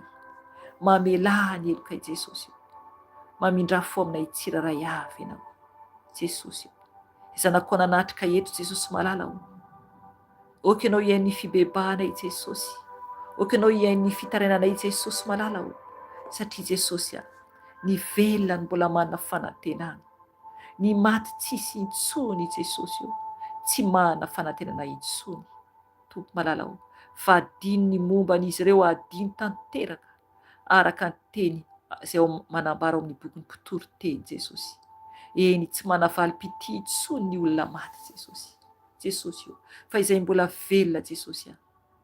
mamelà ny elokay Jesosy io, mamindra fo aminay tsiraray avy ianao Jesosy io. Zanako nanatrika eto Jesosy malala o, oka ianao hiain'ny fibebahanay Jesosy, oka ianao hiain'ny fitarainanay Jesosy malala o, satria Jesosy ny velona ny mbola manana fanantenana, ny maty tsisy intsony Jesosy io, tsy manana fanantenana intsony. Tompo malala o, fa adino ny momba an'izy ireo, adino tanteraka araka ny teny izay manambara ao amin'ny bokin'ny mpitoro teny Jesosy. Eny, tsy manavalim-pity intsony ny olona maty Jesosy, Jesosy io, fa izay mbola velona Jesosy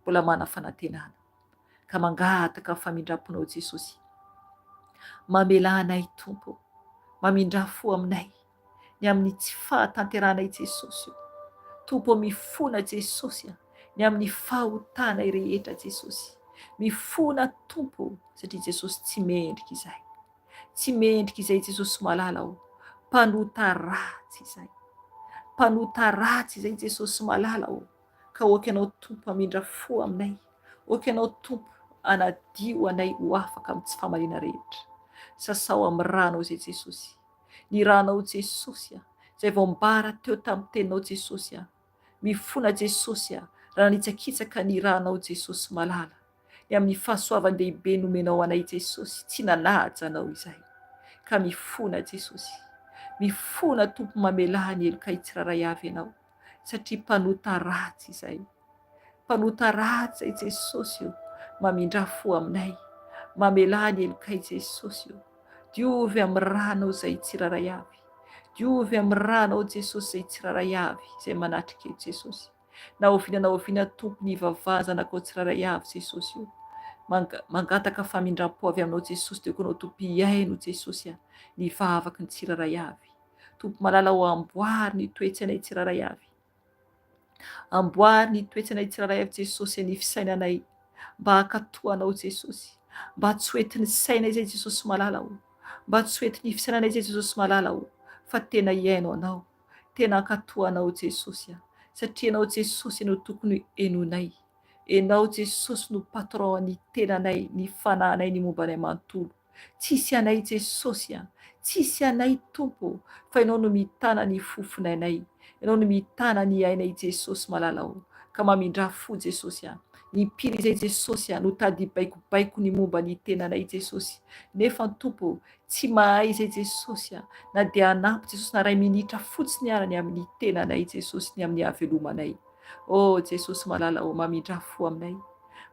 mbola manana fanantenana. Ka mangataka famindram-ponao Jesosy, mamelanay tompo, mamindra fo aminay ny amin'ny tsy fahatanteranay Jesosy io. Tompo mifona Jesosy ny amin'ny fahotanay rehetra Jesosy. Mifona tompo satria Jesosy tsy mendrika izay. Tsy mendrika izay Jesosy malala o. Mpanota ratsy izay. Mpanota ratsy izay Jesosy malala o. Ka oka ianao tompo amindra fo aminay. Oka ianao tompo anadio anay ho afaka amin'ny tsy famarina rehetra. Sasao amin'ny ranao izay Jesosy. Ny ranao Jesosy izay vao mbara teo tamin'ny teninao Jesosy. Mifona Jesosy raha nitsakitsaka ny ranao Jesosy malala. Ny amin'ny fahasoavan-dehibe nomenao anay Jesosy. Tsy nanaja anao izay. Ka mifona Jesosy. Mifona tompo mamelany elo ka hitsiraray avy ianao. Satria mpanota ratsy izay. Mpanota ratsy izay Jesosy io. Mamindra fo aminay. Mamelany elo ka Jesosy io. Diovy amin'ny ranao izay tsiraray avy. Diovy amin'ny ranao Jesosy izay tsiraray avy. Izay manatrika Jesosy. Na oviana tompo ny vavazana ko tsiraray avy Jesosy io. Mangataka famindram-po avy aminao Jesosy. Dia konao tompo iaino Jesosy ny vavaky ny tsiraray avy. Tompo malala ho amboary ny toetsanay tsiraray avy. Amboary ny toetsanay tsiraray avy Jesosy ny fisainanay. Mba hakatoanao Jesosy. Mba tsy hoentin'ny sainay izay Jesosy malala o. Mba tsy hoentin'ny fisainanay izay Jesosy malala o. Fa tena iaino anao. Tena hakatoanao Jesosy. Satria ianao Jesosy no tokony enonay. Enao Jesosy no patron ny tenanay, ny fanahinay, ny mombanay manontolo. Tsisy anay Jesosy. Tsisy anay tompo. Fa ianao no mitana ny fofonay. Ianao no mitana ny ainay Jesosy malala o. Ka mamindra fo Jesosy. Ny mpiry izay Jesosy no tady baikobaiko ny momba ny tenanay Jesosy. Nefa tompo tsy mahay izay Jesosy na dia hanampy Jesosy na ray minitra fotsiny arany amin'ny tenanay Jesosy ny amin'ny havelomanay. Oh Jesosy malala o, mamindra fo aminay.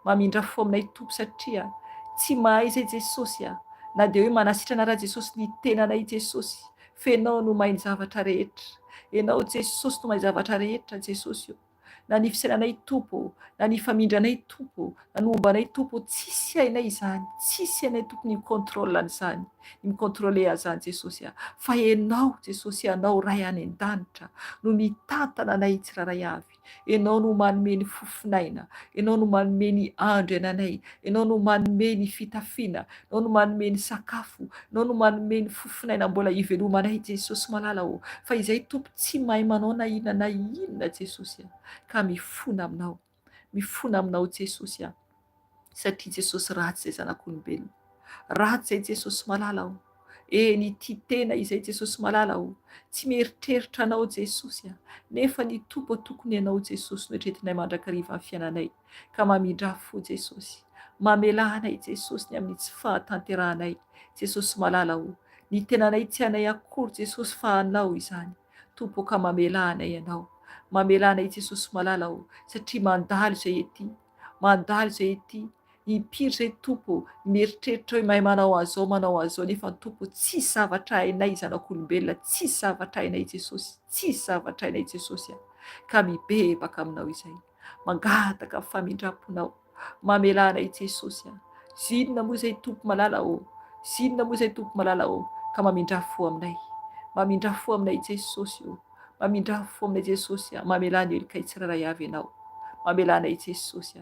Mamindra fo aminay tompo satria tsy mahay izay Jesosy na dia hoe manasitrana raha Jesosy ny tenanay Jesosy. Fenao no mahay ny zavatra rehetra. Enao Jesosy no mahay zavatra rehetra Jesosy io. Na ny fisainanay tompo, na ny famindranay tompo, na ny mombanay tompo, tsisy hainay izany, tsisy hainay tokony mikontrôla an'izany, ny mikontrôle azany Jesosy. Fa enao Jesosy, anao ray any an-danitra no mitantana anay tsiraray avy. Enao no manome ny fofinaina, enao no manome ny andro iananay, enao no manome ny fitafiana, enao no manome ny sakafo, enao no manome ny fofinaina mbola hivelomanay Jesosy malala o. Fa izay tompo tsy mahay manao na inona Jesosy. Ka mifona aminao Jesosy. Satria Jesosy ratsy izay zanak'olombelona. Ratsy izay Jesosy malala o. Ny tia tena izay Jesosy malala o. Tsy mieritreritra anao Jesosy. Nefa ny tompo tokony ianao Jesosy no etretinay mandrakariva amin'ny fiainanay. Ka mamindra fo Jesosy. Mamelanay Jesosy ny amin'ny tsy fahatanteranay. Jesosy malala o. Ny tenanay tsy anay akory Jesosy fa anao izany. Tompo ka mamelanay ianao. Mamelanay Jesosy malala o. Satria mandalo izay ety. Mandalo izay ety. Impiry izay tompo mieritreritra hoe mahay manao azao nefa tompo tsy zavatra hainay zanak'olombelona, tsy zavatra hainay Jesosy, tsy zavatra hainay Jesosy. Ka mibebaka aminao izay. Mangataka famindramponao. Mamelanay Jesosy. Zinona moa izay tompo malala o. Zinona moa izay tompo malala o. Ka mamindra fo aminay. Mamindra fo aminay Jesosy o. Mamindra fo aminay Jesosy. Mamelany elo ka hitsiraray avy ianao. Mamelanay Jesosy.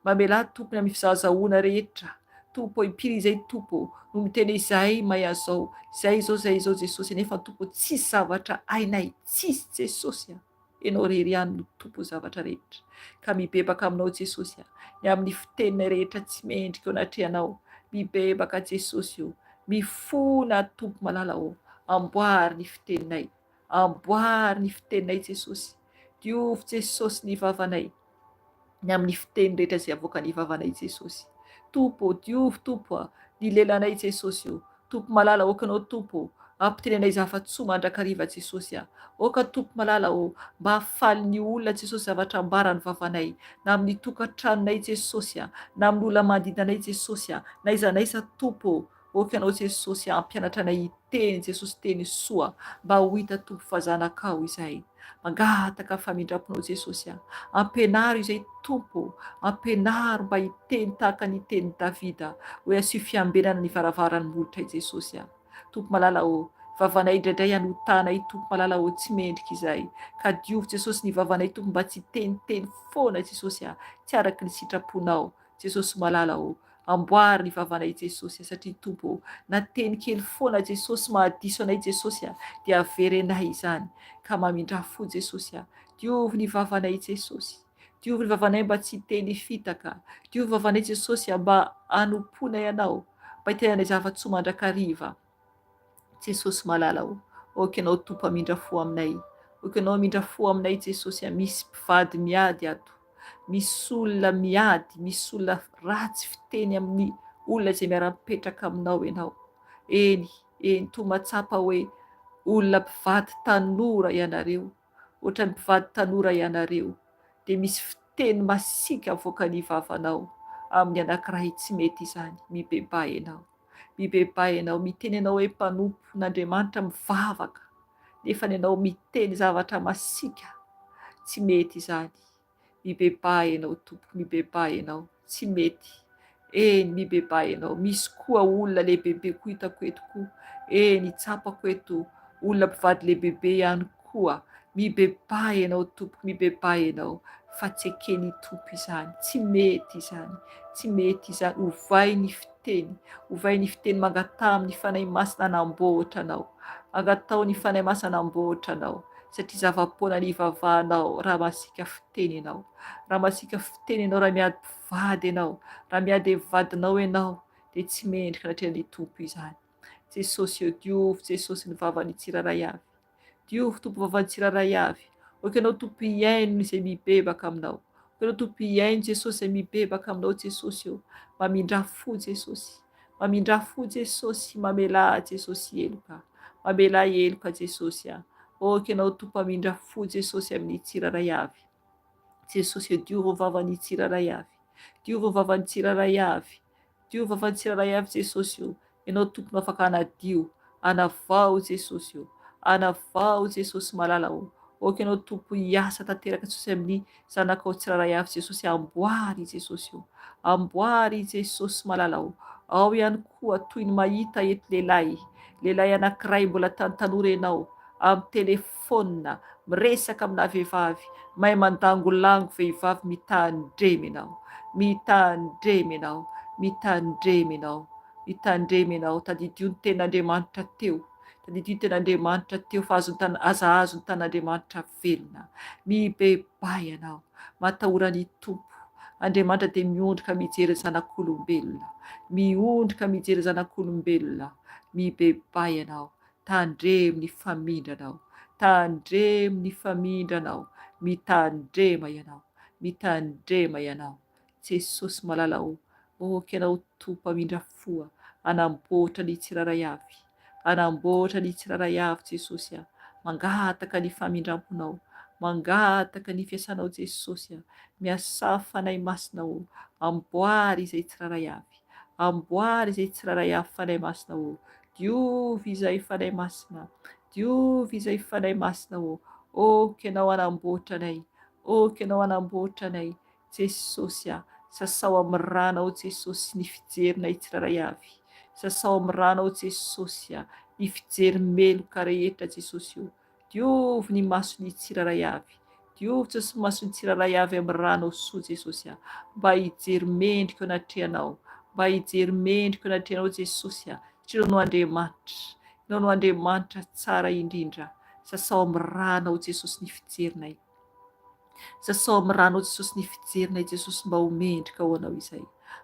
Mamela tompony amin'ny fizahazahoana rehetra. Tompo impiry izay tompo no miteny izay mahay azao. Izay izao Jesosy. Nefa tompo tsy zavatra hainay. Tsisy Jesosy. Enao rery ihany no tompo zavatra rehetra. Ka mibebaka aminao Jesosy. Ny amin'ny fiteninay rehetra tsy mendrika eo anatrehanao. Mibebaka Jesosy io. Mifona tompo malala o. Amboary ny fiteninay. Amboary ny fiteninay Jesosy. Diovy Jesosy ny vavanay. Ny amin'ny fiteny rehetra izay avoaka ny vavanay Jesosy. Tompo, diovy tompo ny lelanay Jesosy io. Tompo malala okanao tompo. Ampitenenay zavatsoa mandrakariva Jesosy. Oka tompo malala o. Mba hafaly ny olona Jesosy zavatra ambara ny vavanay. Na amin'ny tokantranonay Jesosy. Na amin'ny olona manodidinanay Jesosy. Na iza tompo. Okanao Jesosy ampianatra anay iteny Jesosy teny soa. Mba ho hita tompo fazanakao izay. mangataka famindramponao Jesosy ampianaro izay tompo, ampianaro mba hiteny tahaka ny teny Davida hoe asio fiambenana ny varavarany molotra i Jesosy tompo malala vavanay indraindray anotanay tompo malala tsy mendrika izay ka diovy Jesosy ny vavanay tompo mba tsy teniteny foana Jesosy tsy araky ny sitraponao Jesosy malala amboary ny vavanay Jesosy satria tompo na teny kely foana Jesosy mahadiso anay Jesosy dia averenay izany ka mamindra fo Jesosy diovy ny vavanay Jesosy, diovy ny vavanay mba tsy teny fitaka, diovy vavanay Jesosy mba anomponay anao mba hitenanay zava-tsoa mandrakariva Jesosy malala okanao tompo amindra fo aminay, okanao amindra fo aminay Jesosy misy mpivady miady ato, misy olona miady, misy olona ratsy fiteny amin'ny olona izay miara-mipetraka aminao ianao. Eny toa matsapa hoe olona mpivady tanora ianareo, ohatra ny mpivady tanora ianareo dia misy fiteny masika avoaka ny vavanao amin'ny anankiray tsy mety izany, mibebay ianao. Mibebay ianao, miteny ianao hoe mpanompo n'Andriamanitra mivavaka nefa ianao miteny zavatra masika tsy mety izany. Mibebay ianao tompo, mibebay ianao, tsy mety. Mibebay ianao. Misy koa olona lehibebe koa hitako eto koa, tsapako eto olona mpivady lehibebe ihany koa. Mibebay ianao tompo, mibebay ianao fa tsy ekeny tompo izany, tsy mety izany, tsy mety izany. Ovay ny fiteny, ovay ny fiteny mangatao amin'ny fanahy masina anamboatra anao, angatao ny fanahy masina anamboatra anao satria zava-poana ny vavahanao raha masika fiteny ianao, raha masika fiteny ianao, raha miady mpivady ianao, raha miady vadinao ianao dia tsy mendrika anatrehan'ny tompo izany. Jesosy diovy Jesosy ny vavan'ny tsiraray avy, diovy tompo vavan'ny tsiraray avy. Okanao tompo hiaino izay mibebaka aminao, okanao tompo hiaino Jesosy izay mibebaka aminao Jesosy mamindra fo Jesosy, mamindra fo Jesosy, mamela Jesosy eloka, mamela eloka Jesosy okanao tompo mamindra fo Jesosy amin'ny tsiraray avy. Jesosy diovy vavan'ny tsiraray avy, diovy vavan'ny tsiraray avy, diovy vavan'ny tsiraray avy Jesosy ianao tompo afaka anadio, anavao Jesosy anavao Jesosy malala okanao tompo hiasa tanteraka Jesosy amin'ny zanakao tsiraray avy Jesosy, amboary Jesosy amboary Jesosy malala ao ihany koa toy ny mahita eto lehilahy anankiray mbola tanora ianao amin'ny telefônina miresaka amina vehivavy, mahay mandangolango vehivavy, mitandremy ianao, mitandremy ianao, mitandremy ianao, mitandremy ianao. Tadidio ny ten'Andriamanitra teo, tadidio ny ten'Andriamanitra teo fa azahazo ny tan'Andriamanitra velona. Mibebay ianao, matahorany tompo. Andriamanitra dia miondrika mijery zanak'olombelona, miondrika mijery zanak'olombelona. Mibebay ianao, tandremo ny famindranao, tandremo ny famindranao, mitandrema ianao, mitandrema ianao. Jesosy malala okanao tompo amindra fo, anamboatra ny tsiraray avy, anamboatra ny tsiraray avy Jesosy mangataka ny famindramponao, mangataka ny fiasanao Jesosy miasa fanahy masinao, amboary izay tsiraray avy, amboary izay tsiraray avy fanahy masinao, diovy izay fanahy masina, diovy izay fanahy masina okanao anamboatra anay, okanao anamboatra anay Jesosy sasao amin'ny ranao Jesosy ny fijerinay tsiraray avy, sasao amin'ny ranao Jesosy ny fijery meloka rehetra Jesosy diovy ny masony tsiraray avy, diovy Jesosy masony tsiraray avy amin'ny ranao soa Jesosy mba hijery mendrika anatrehanao, mba hijery mendrika anatrehanao Jesosy satria no Andriamanitra, ianao no Andriamanitra tsara indrindra. Sasao amin'ny ranao Jesosy ny fijerinay, sasao amin'ny ranao Jesosy ny fijerinay Jesosy mba ho mendrika ho anao izay,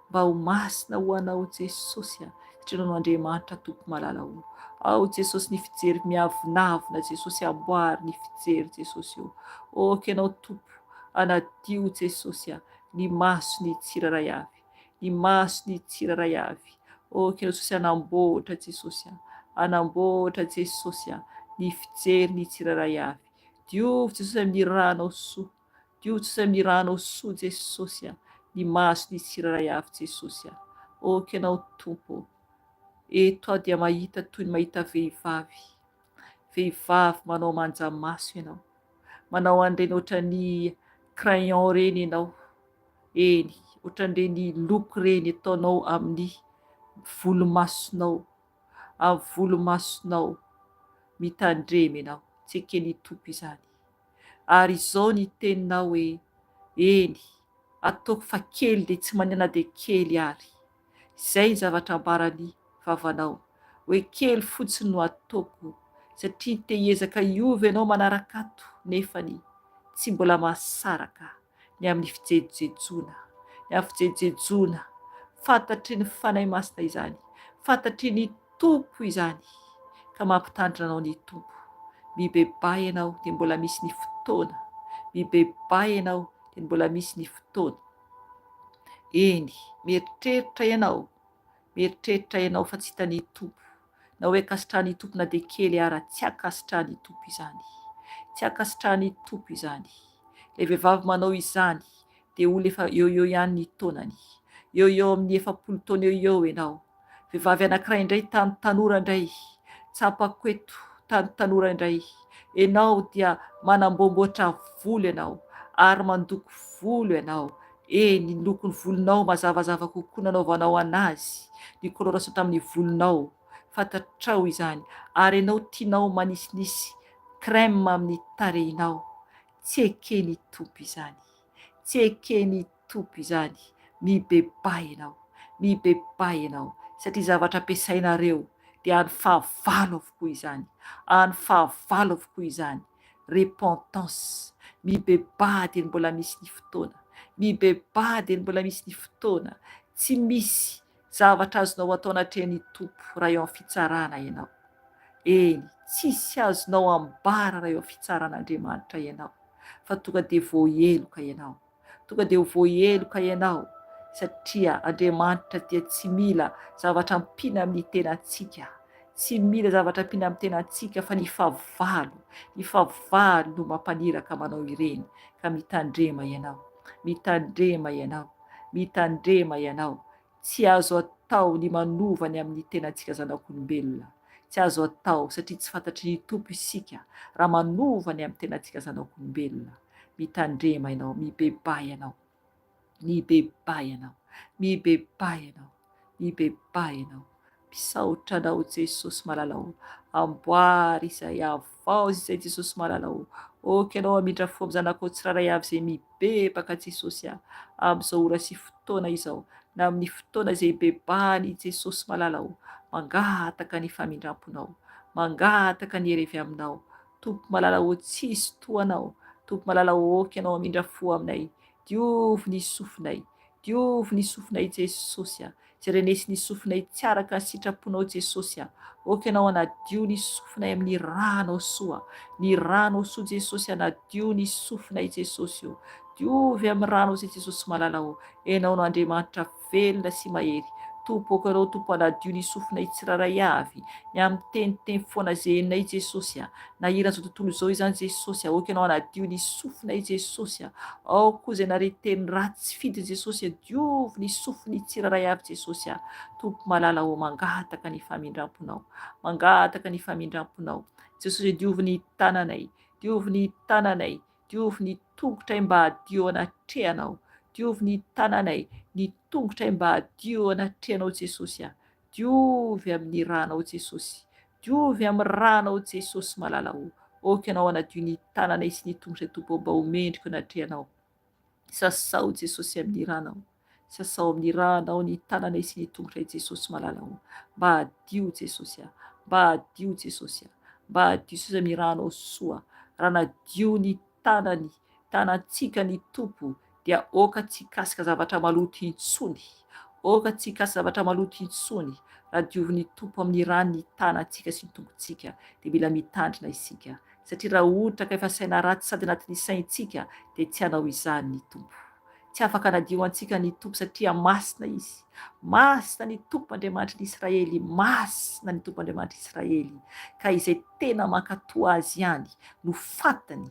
mba ho masina ho anao Jesosy satria no Andriamanitra tompo malala ao Jesosy ny fijery miavonavona Jesosy, amboary ny fijery Jesosy okanao tompo anadio Jesosy ny masony tsiraray avy, ny masony tsiraray avy okanao Jesosy anamboatra Jesosy, anamboatra Jesosy ny fijery ny tsiraray avy. Diovy Jesosy amin'ny ranao soa, diovy Jesosy amin'ny ranao soa Jesosy ny masony tsiraray avy Jesosy okanao tompo. Eto aho dia mahita toy ny mahita vehivavy, vehivavy manao manjamaso ianao, manao an'ireny ohatrany crayon reny ianao, eny ohatran'ireny loko reny ataonao amin'ny volomasonao, amin'ny volomasonao mitandremy ianao, tsy ekeny topo izany. Ary izao ny teninao hoe eny ataoko fa kely dia tsy manana dia kely ary. Izay ny zavatra ambarany vavanao hoe kely fotsiny no ataoko satria te hiezaka hiova ianao manaraka ato nefany tsy mbola mahasaraka ny amin'ny fijejojejoana, ny amin'ny fijejojejoana. Fantatry ny fanahy masina izany, fantatry ny tompo izany ka mampitandrina anao ny tompo. Mibebay ianao dia mbola misy ny fotoana, mibebay ianao dia mbola misy ny fotoana. Eny, mieritreritra ianao, mieritreritra ianao fa tsy hitany tompo, na hoe akasitrahany tompo na dia kely ara, tsy akasitrahany tompo izany, tsy akasitrahany tompo izany. Ilay vehivavy manao izany dia olona efa eo ihany ny taonany, eo amin'ny 70 taona eo ianao. Vehivavy anankiray indray tany tanora indray, tsapako eto tany tanora indray, ianao dia manamboamboatra volo ianao ary mandoko volo ianao. Eny, ny lokon'ny volonao mazavazava kokoa nanaovanao anazy, ny koloraso tamin'ny volonao, fantatrao izany. Ary ianao tianao manisinisy crème amin'ny tarehinao, tsy ekeny tompo izany, tsy ekeny tompo izany. Mibebay ianao, mibebay ianao satria zavatra ampiasainareo dia any fahavalo avokoa izany, any fahavalo avokoa izany. Repentance, mibebady ny mbola misy ny fotoana, mibebady ny mbola misy ny fotoana. Tsy misy zavatra azonao atao anatrehan'ny tompo raha eo amin'ny fitsarana ianao. Eny, tsisy azonao ambara raha eo amin'ny fitsaran'Andriamanitra ianao, fa tonga dia voaheloka ianao, tonga dia voaheloka ianao satria Andriamanitra dia tsy mila zavatra ampina amin'ny tenantsika, tsy mila zavatra ampina amin'ny tenantsika fa ny fahavalo no mampaniraka manao ireny. Ka mitandrema ianao, mitandrema ianao, mitandrema ianao. Tsy azo atao ny manovany amin'ny tenantsika zanak'olombelona, tsy azo atao satria tsy fantatry ny tompo isika raha manovany amin'ny tenantsika zanak'olombelona. Mitandrema ianao, mibebay ianao, mibebay ianao, mibebay ianao, mibebay ianao. Mpisaotra anao Jesosy malalao, amboary izay avaozy izay Jesosy malalao. Oka ianao hamindra fo amin'ny zanakao tsiraray avy izay mibebaka Jesosy amin'izao ora sy fotoana izao, na amin'ny fotoana izay bebany Jesosy malalao. Mangataka ny famindramponao, mangataka ny hery avy aminao. Tompo malalao tsisy toanao, tompo malalao oka ianao hamindra fo aminay. Diovy ny sofinay, diovy ny sofinay Jesosy, izay renesy ny sofinay tsy araka ny sitraponao Jesosy. Oka ianao hanadio ny sofinay amin'ny rano soa, ny rano soa Jesosy, hanadio ny sofinay Jesosy. Diovy amin'ny rano izay Jesosy malalao. Ianao no Andriamanitra velona sy mahery. Tompo, oka ianao tompo hanadio ny sofinay tsiraray avy, ny amin'ny teniteny foana zenay Jesosy. Na iran'izao tontolo izao izany Jesosy, oka ianao hanadio ny sofinay Jesosy. Ao koa izay nareteny ratsy fidy Jesosy, diovy ny sofiny tsiraray avy Jesosy. Tompo malalao, mangataka ny famindramponao, mangataka ny famindramponao Jesosy. Diovy ny tananay, diovy ny tananay, diovy ny tongotray mba hadio anatrehanao, diovy ny tananay, ny tongotray mba hadio anatrehanao Jesosy. Diovy amin'ny ranao Jesosy, diovy amin'ny ranao Jesosy malalao. Oka ianao hanadio ny tananay sy ny tongotray tompo mba homendrika anatrehanao. Sasao Jesosy amin'ny ranao, sasao amin'ny ranao ny tananay sy ny tongotray Jesosy malalao. Mba hadio Jesosy, mba hadio Jesosy, mba hadio Jesosy amin'ny ranao soa. Raha nadio ny tanany, tanantsika ny tompo, dia oka tsy kasika zavatra maloto intsony, oka tsy kasika zavatra maloto intsony. Raha diovy ny tompo amin'ny rano ny tanantsika sy ny tongontsika, dia mila mitandrina isika, satria raha ohatra ka efa saina ratsy sady anatin'ny saintsika, dia tsy hanao izany ny tompo. Tsy afaka hanadio antsika ny tompo satria masina izy, masina ny tompo Andriamanitra n'Israely, masina ny tompo Andriamanitra Israely. Ka izay tena mankatoa azy ihany no fantany,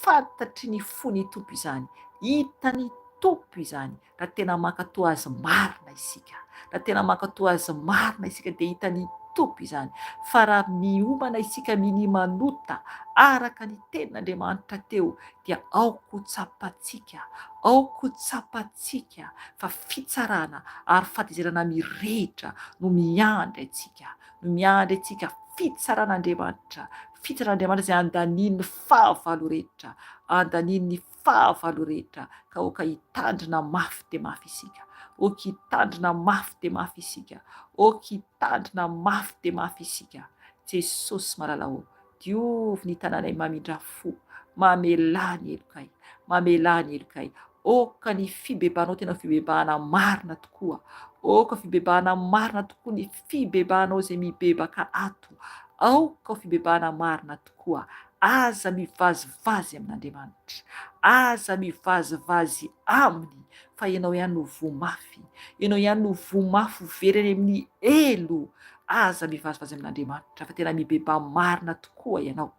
fantatry ny fo ny tompo izany, hitany tompo izany, raha tena mankatoa azy marina isika, raha tena mankatoa azy marina isika dia hita ny tompo izany. Fa raha miomana isika minimanota araka ny tenin'Andriamanitra teo dia aoko tsapantsika, aoko tsapantsika fa fitsarana ary fahatezerana mirehitra no miandry antsika, no miandry antsika fitsaran'Andriamanitra, fitsaran'Andriamanitra izay andaniany fahavalo rehetra, andaniany fahavalo rehetra ka oka hitandrina mafy dia mafy isika, oka hitandrina mafy dia mafy isika, oka hitandrina mafy dia mafy isika. Jesosy malalao, diovy ny tanànay mamindra fo, mamelà ny elokay, mamelà ny elokay. Oka ny fibebanao tena fibebahana marina tokoa, oka fibebahana marina tokoa ny fibebahanao izay mibebaka ato, aoka fibebahana marina tokoa. Aza mivazivazy amin'Andriamanitra, aza mivazivazy aminy, fa ianao ihany no vomafy, ianao ihany no vomafy veriny amin'ny elo. Aza mivazivazy amin'Andriamanitra fa tena mibeba marina tokoa ianao,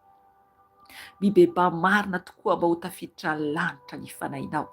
mibeba marina tokoa mba ho tafiditra ny lanitra ny fanahinao.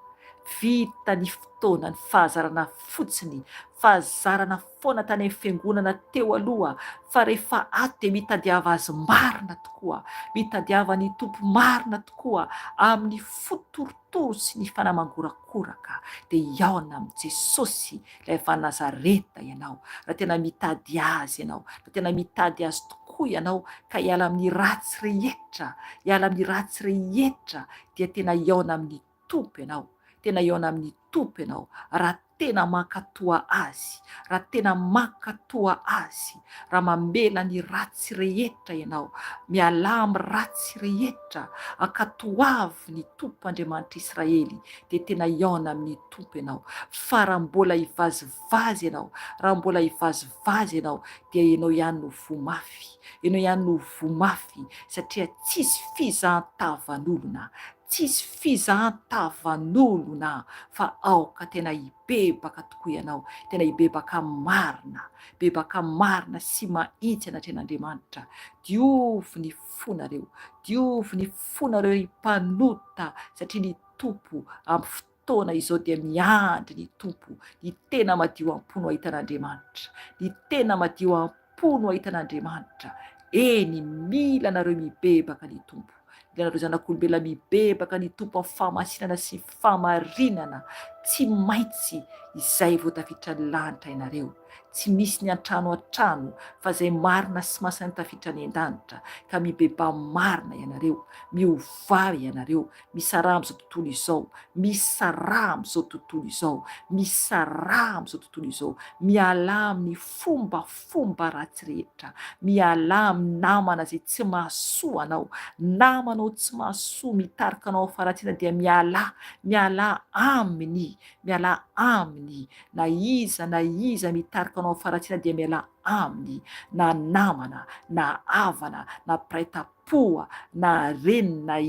Vita ny fotoana ny fahazarana fotsiny, fahazarana foana tany amin'ny fiangonana teo aloha, fa rehefa ato dia mitadiava azy marina tokoa, mitadiava ny tompo marina tokoa amin'ny fotorotoro sy ny fanamangorakoraka. Dia iaona amin'ny Jesosy ilay efa Nazareta ianao, raha tena mitady azy ianao, raha tena mitady azy tokoa ianao ka hiala amin'ny ratsy rehetra, hiala amin'ny ratsy rehetra, dia tena iaona amin'ny tompo ianao, tena iaona amin'ny tompo ianao. Raha tena mankatoa azy, raha tena mankatoa azy, raha mamela ny ratsy rehetra ianao, miala amin'ny ratsy rehetra, ankatoavy ny tompo Andriamanitra Israely, dia tena iaona amin'ny tompo ianao. Fa raha mbola hivazivazy ianao, raha mbola hivazivazy ianao, dia ianao ihany no vomafy, ianao ihany no vomafy, satria tsisy fizahan-tavan'olona, tsisy fizahan-tavan'olona, fa aoka tena hibebaka tokoa ianao, tena hibebaka marina, bebaka marina sy mahitsy anatrehan'Andriamanitra. Diovy ny fonareo, diovy ny fonareo mpanota, satria ny tompo amin'ny fotoana izao dia miandry ny tompo, ny tena madio am-po no ahitan'Andriamanitra, ny tena madio am-po no ahitan'Andriamanitra. Eny mila nareo mibebaka ny tompo, mila nareo zanak'olombelona mibebaka ny tompo amin'ny fahamasinana sy fahamarinana, tsy maintsy izay vao tafiditra ny lanitra ianareo, tsy misy ny an-trano an-trano fa izay marina sy masina tafiditra ny an-danitra. Ka mibeba marina ianareo, miovary ianareo, misara amin'izao tontolo izao, misara amin'izao tontolo izao, misara amin'izao tontolo izao, miala amin'ny fombafomba ratsy rehetra, miala amin'ny namana izay tsy mahasoa anao, namanao tsy mahasoa mitarika anao faratsiana, dia miala aminy, miala aminy. Na iza mitarika anao faratsiana dia miala aminy, na namana, na havana, na praitapoa, na renina,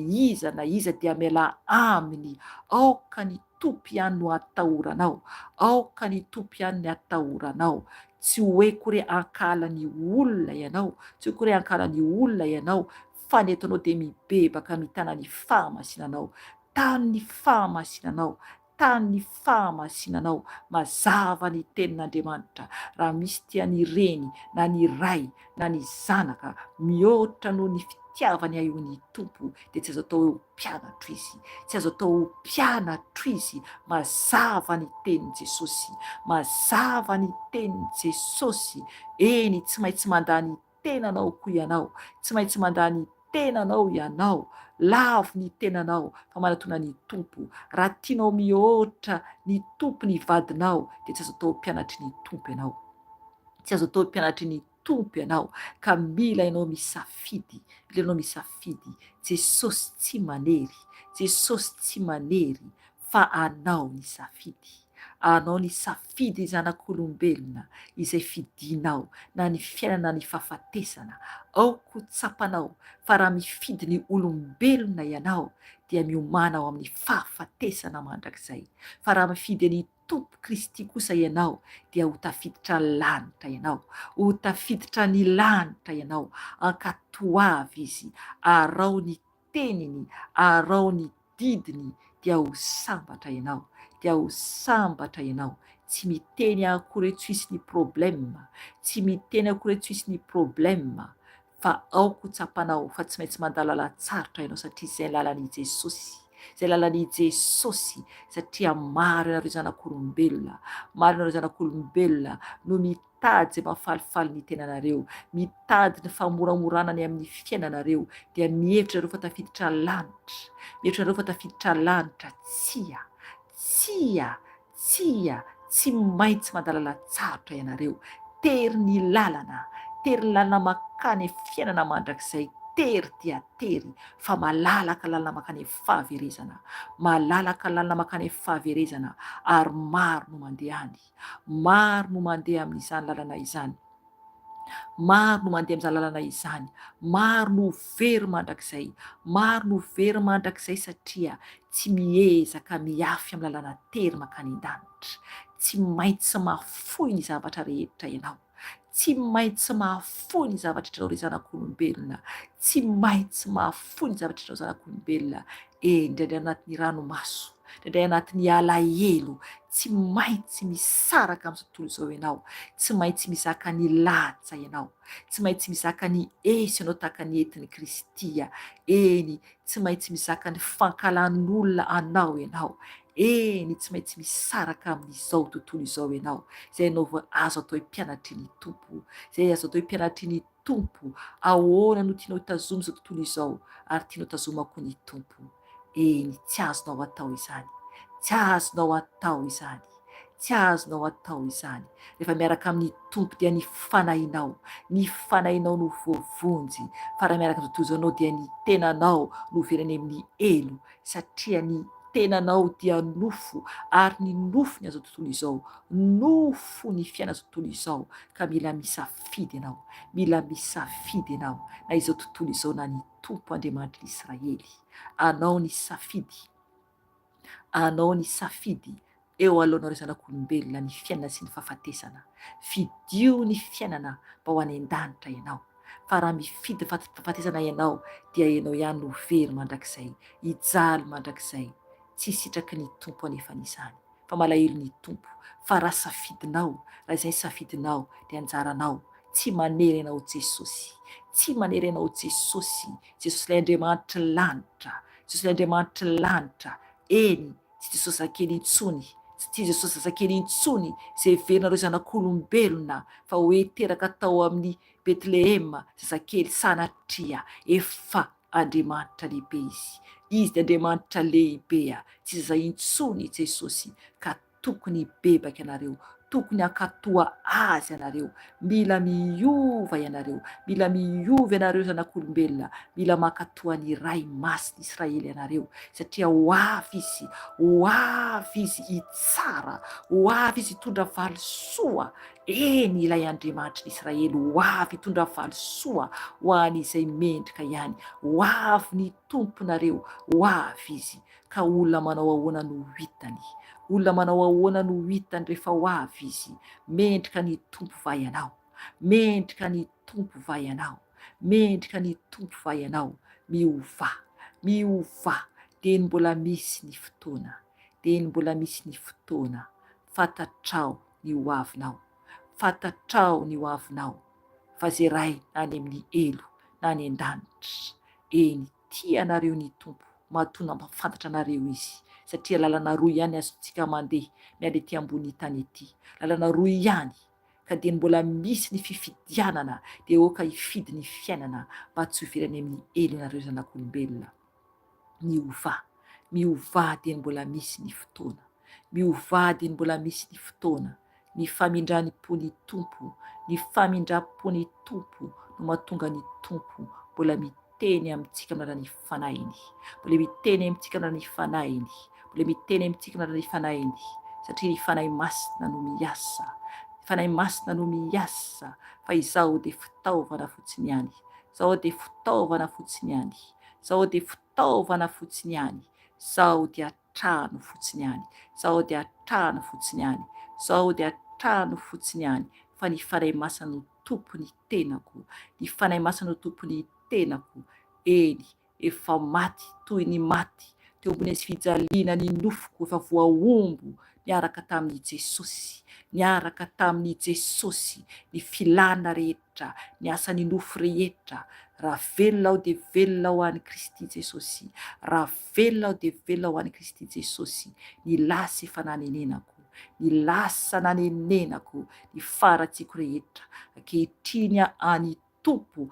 na iza dia miala aminy. Aoka ny tompo ihany no atahoranao, aoka ny tompo ihany no atahoranao. Tsy hoe kory ankalan'ny olona ianao, tsy hoe kory ankalan'ny olona ianao, fa ny etonao dia mibebaka mitana ny fahamasinanao, tany fahamasinanao, tany fahamasinanao, mazava ny tenin'Andriamanitra. Raha misy tiany reny na ny ray na ny zanaka mihoatra noho ny fitiavany ahon'ny tompo, dia tsy azo atao hoe ho mpianatro izy, tsy azo atao ho mpianatro izy. Mazava ny tenin' Jesosy, mazava ny tenin' Jesosy. Eny tsy maintsy mandany tenanao koa ianao, tsy maintsy mandany tenanao ianao, lavo ny tenanao fa manatona ny tompo. Raha tianao mihoatra ny tompo ny vadinao, dia tsy azo atao mpianatry ny tompo ianao, tsy azo atao mpianatry ny tompo ianao. Ka mila ianao misafidy, mila ianao misafidy. Jesosy tsy manery, Jesosy tsy manery, fa anao ny safidy, anao ny safidy zanak'olombelona izay fidinao, na ny fiainana ny fahafatesana. Aoko tsapanao, fa raha mifidy ny olombelona ianao dia miomana ao amin'ny fahafatesana mandrakizay. Fa raha mifidy ny tompo Kristy kosa ianao dia ho tafiditra ny lanitra ianao, ho tafiditra ny lanitra ianao. Ankatoavy izy, arao ny teniny, arao ny didiny, dia ho sambatra ianao. dia ho sambatra ianao, tsy miteny akory hoe tsy hisy ny problema, tsy miteny akory hoe tsy hisy ny problema, fa aoko tsapanao fa tsy maintsy mandalo latsarotra ianao satria zay lalan'i Jesosy, zay lalan'i Jesosy, satria maro ianareo zanak'olombelona, maro ianareo zanak'olombelona no mitady zay mahafalifaly ny tenanareo, mitady ny famoramoranany amin'ny fiainanareo, dia mihevitra ireo fa tafiditra lanitra, mihevitra ireo fa tafiditra lanitra. Tsy maintsy mandala latsarotra ianareo, tery ny lalana makany fiainana mandrakizay, tery dia tery, fa malalaka lalana makany fahaverezana, malalaka lalana makany fahaverezana, ary maro no mandeha any, maro no mandeha amin'izany lalana izany, maro no mandeha amin'izany lalana izany, maro no very mandrakizay, maro no very mandrakizay satria tsy miezaka miafy amin'ny lalana tery makany an-danitra. Tsy maintsy mahafoy ny zavatra rehetra ianao, tsy maintsy mahafoy ny zavatra ianao ry zanak'olombelona, tsy maintsy mahafoy ny zavatra ianao zanak'olombelona, indraindray anatin'ny ranomaso, indraindray anatin'ny alahelo, tsy maintsy misaraka amin'ny tontolo izao ianao, tsy maintsy mizaka ny latsa ianao, tsy maintsy mizaka ny esy ianao tahaka ny entin'ny Kristia, eny tsy maintsy mizaka ny fankalan'olona anao ianao, eny tsy maintsy misaraka amin'izao tontolo izao ianao, zay ianao azo atao hoe mpianatry ny tompo, zay azo atao hoe mpianatry ny tompo. Ahoana no tianao hitazoma izao tontolo izao ary tianao hitazomako ny tompo? Eny tsy azonao atao izany, tsy azonao atao izany, tsy azonao atao izany. Rehefa miaraka amin'ny tompo dia ny fanahinao no voavonjy, fa raha miaraka amin'ny tontolo izao anao dia ny tenanao no veriny amin'ny elo, satria ny tenanao dia nofo, ary ny nofo ny azo tontolo izao, nofo ny fiaina azo tontolo izao, ka mila misafidy ianao, mila misafidy ianao, na izao tontolo izao na ny tompo Andriamanitr'Israely. Anao ny safidy eo alohanareo zanak'olombelona ny fiainana sy ny fahafatesana. Fidio ny fiainana mba ho any an-danitra ianao, fa raha mifidy fahafatesana ianao dia ianao ihany no very mandrakizay, hijaly mandrakizay. Tsy sitraky ny tompo anefany izany, fa malahelo ny tompo. Fa raha safidinao, raha izay safidinao dia anjaranao tsy manery ianao Jesosy, tsy manery ianao Jesosy, Jesosy ilay Andriamanitra lanitra, Jesosy ilay Andriamanitra lanitra, eny tsy Jesosy zazakely intsony, tsy Jesosy zazakely intsony zay verinareo zanak'olombelona, fa hoe teraka tao amin'ny Betlehema zazakely sanatria, efa Andriamanitra lehibe izy dia Andriamanitra lehibea, tsy zaza intsony Jesosy, ka tokony bebaka ianareo, tokony hankatoa azy ianareo, mila miova ianareo, mila miova ianareo zanak'olombelona, mila mankatoa ny ray masiny Israely ianareo, satria ho avy izy hitsara, ho avy izy hitondra valisoa, eny ilay Andriamanitra Israely ho avy hitondra valisoa ho an'izay mendrika ihany, ho avy ny tomponareo, ho avy izy. Ka olona manao ahoana no hitany, olona manao ahoana no hitany rehefa ho avy izy? Mendrika ny tompo va ianao, mendrika ny tompo va ianao, mendrika ny tompo va ianao, miova, dia mbola misy ny fotoana, fantatrao ny ho avinao, fa zay ray na any amin'ny elo na any an-danitra, eny tianareo ny tompo, mahatonga mampafantatra anareo izy, satria lalana roa ihany azontsika mandeha miala ety ambony tany ety, lalana roa ihany, ka dia mbola misy ny fifidianana dia oka hifidy ny fiainana mba tsy ho verany amin'ny elo ianareo zanak'olombelona. Miova dia mbola misy ny fotoana, miova dia mbola misy ny fotoana, ny famindram-pony tompo no mahatonga ny tompo mbola miteny amintsika amin'ny alalan'ny fanahiny, mbola miteny amintsika amin'ny alalan'ny fanahiny, satria ny fanahy masina no miasa, fa izao dia fitaovana fotsiny ihany, izao dia trano fotsiny ihany, fa ny fanahy masina no tompony tenako, eny efa maty toy ny maty teo ambony azy fijaliana ny nofoko efa voaombo niaraka tamin'ny Jesosy, niaraka tamin'ny Jesosy, ny filana rehetra, ny asany nofo rehetra. Raha velona aho dia velona ho an'i Kristy Jesosy. Raha velona aho dia velona ho an'i Kristy Jesosy. Ny lasa efa nanenenako, ny lasa nanenenako, ny faratsiako rehetra. Ankehitriny any Tompo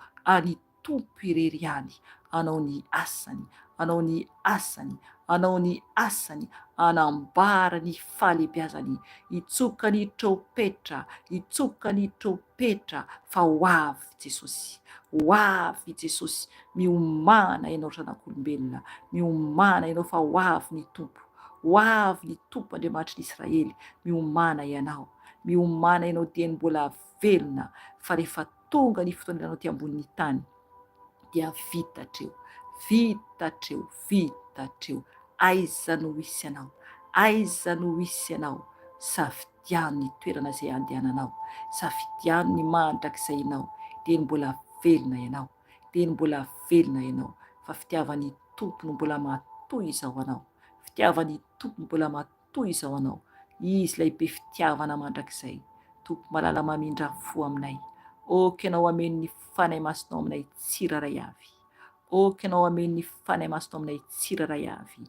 irery any, anao ny asany, anao ny asany, anao ny asany, anambara ny fahalebiazany. Itsoka ny trompetra, itsoka ny trompetra, fa ho avy Jesosy, ho avy Jesosy. Miomana ianao zanak'olombelona, miomana ianao fa ho avy ny Tompo, ho avy ny Tompo Andriamanitr'Israely. Miomana ianao, miomana ianao dia ny mbola velona, fa rehefa tonga ny fotoananao ty ambonin'ny tany dia vitatreo, vitatreo, vitatreo. Aiza no hisy ianao, aiza no hisy ianao. Safidiano ny toerana izay andehananao, safidiano ny mandrakizay ianao, dia ny mbola velona ianao, dia ny mbola velona ianao. Fa fitiavan'ny Tompo no mbola matoy izao anao, fitiavan'ny Tompo no mbola matoy izao anao. Izy ilay be fitiavana mandrakizay. Tompo malala mamindra fo aminay. Oka ianao ameny ny fanahy masonao aminay tsiraray avy. Oka ianao ameny ny fanahy masonao aminay tsiraray avy.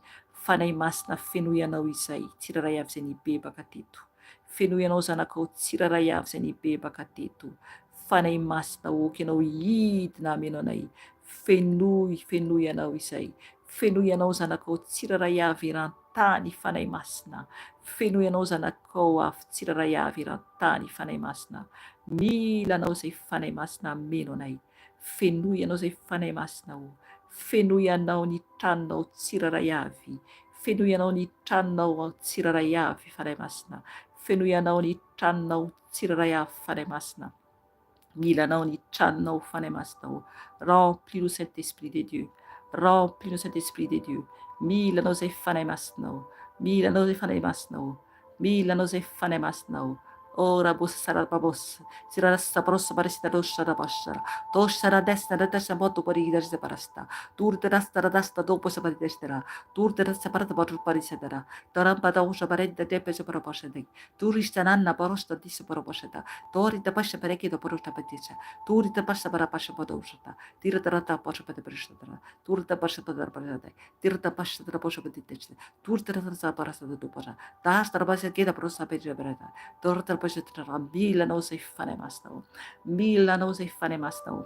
Fanahy masina fenoy ianao izay tsiraray avy izay nibebaka teto. Fenoy ianao zanakao tsiraray avy izay nibebaka teto. Fanahy masina oka ianao hidina ameno anay. Fenoy ianao izay. Fenoy ianao zanakao tsiraray avy eran-tany fanahy masina. Fenoy ianao zanakao avy tsiraray avy eran-tany fanahy masina. Mila anao izay fanahy masina ameno anay. Fenoy ianao izay fanahy masina o. Fenoy ianao ny tranonao tsiraray avy. Fenoy ianao ny tranonao tsiraray avy fanahy masina. Fenoy ianao ny tranonao tsiraray avy fanahy masina. Mila anao ny tranonao fanahy masina o. Remplis-nous Saint-Esprit de Dieu. Remplis-nous Saint-Esprit de Dieu. Mila anao izay fanahy masina o. Mila anao izay fanahy masina o. Mila anao izay fanahy masina o. Ora bossa sarà babos, sira sabarossa barisita dosha da bashara, dosha da destra da destra moto parida de barasta, dur de rasta da dasta dopo sabaridestera, dur de rasta parata batu parisadara, tarampa da usha baretta de pesa para bashade, turista nanna barosta disse para bashada, tori da pasha pereke da porta paticha, turi da pasha para pasha padoshata, tira da rata pasha para prestara, tur da pasha para parade, tira da pasha da pasha patitech, tur da rata parasa da dopara, das da basa che da prosa per berata, torta mila anao izay fanahy masina o. Mila anao izay fanahy masina o.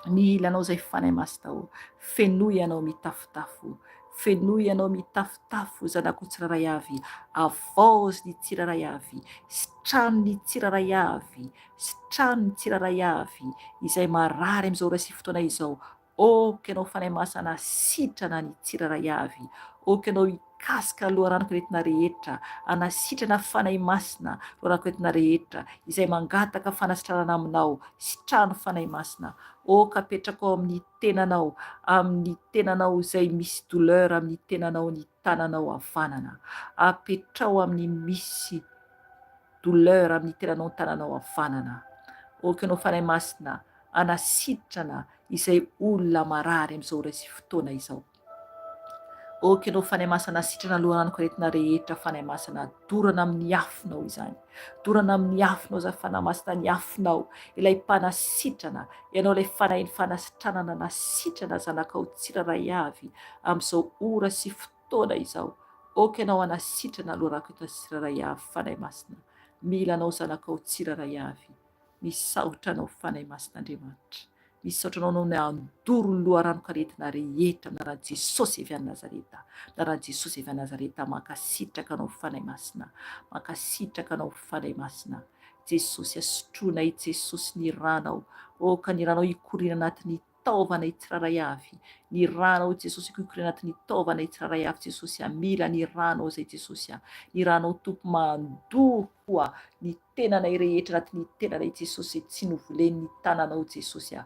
Mila anao izay fanahy masina o. Fenoy anao mitafotafo. Fenoy anao mitafotafo zanako tsiraray avy. Avaozy ny tsiraray avy. Sitrano ny tsiraray avy. Sitrano ny tsiraray avy. Izay marary amin'izao ora sy fotoana izao. Oka ianao fanahy masina sitrana ny tsiraray avy. Oka ianao ikasika loharanoko rehetina rehetra, anasitrana fanahy masina loharanoko rehetina rehetra, izay mangataka fanasitranana aminao, sitrano fanahy masina. Oka apetraka ao amin'ny tenanao izay misy douleur, amin'ny tenanao ny tananao havanana. Apetrao amin'ny misy douleur, amin'ny tenanao ny tananao havanana. Oka ianao fanahy masina anasitrana izay olona marary amin'izao ora sy fotoana izao. Oka ianao fanahy masina sitrana loharanoko rehetina rehetra, fanahy masina dorana amin'ny afonao izany. Dorana amin'ny afonao izany fanahy masina ny afonao, ilay mpanasitrana, ianao ilay fanahy ny fanasitranana nasitrana zanakao tsiraray avy amin'izao ora sy fotoana izao. Oka ianao anasitrana loharanoko rehetina tsiraray avy fanahy masina. Mila anao zanakao tsiraray avy. Misaotra anao fanahy masina Andriamanitra. Misaotra anao ny andoro ny loharanoko rehetina rehetra anaran'i Jesosy avy any Nazareta. Anaran'i Jesosy avy any Nazareta, mankasitraka anao fanahy masina. Mankasitraka anao fanahy masina. Jesosy asotroanay, Jesosy ny ranao. Oka ny ranao ikorina anatin'ny taovanay tsiraray avy. Ny ranao Jesosy ikorina anatin'ny taovanay tsiraray avy. Jesosy mila ny ranao izay Jesosy. Ny ranao Tompo mandoa koa ny tenanay rehetra anatin'ny tenanay Jesosy, tsy novolen'ny tananao Jesosy.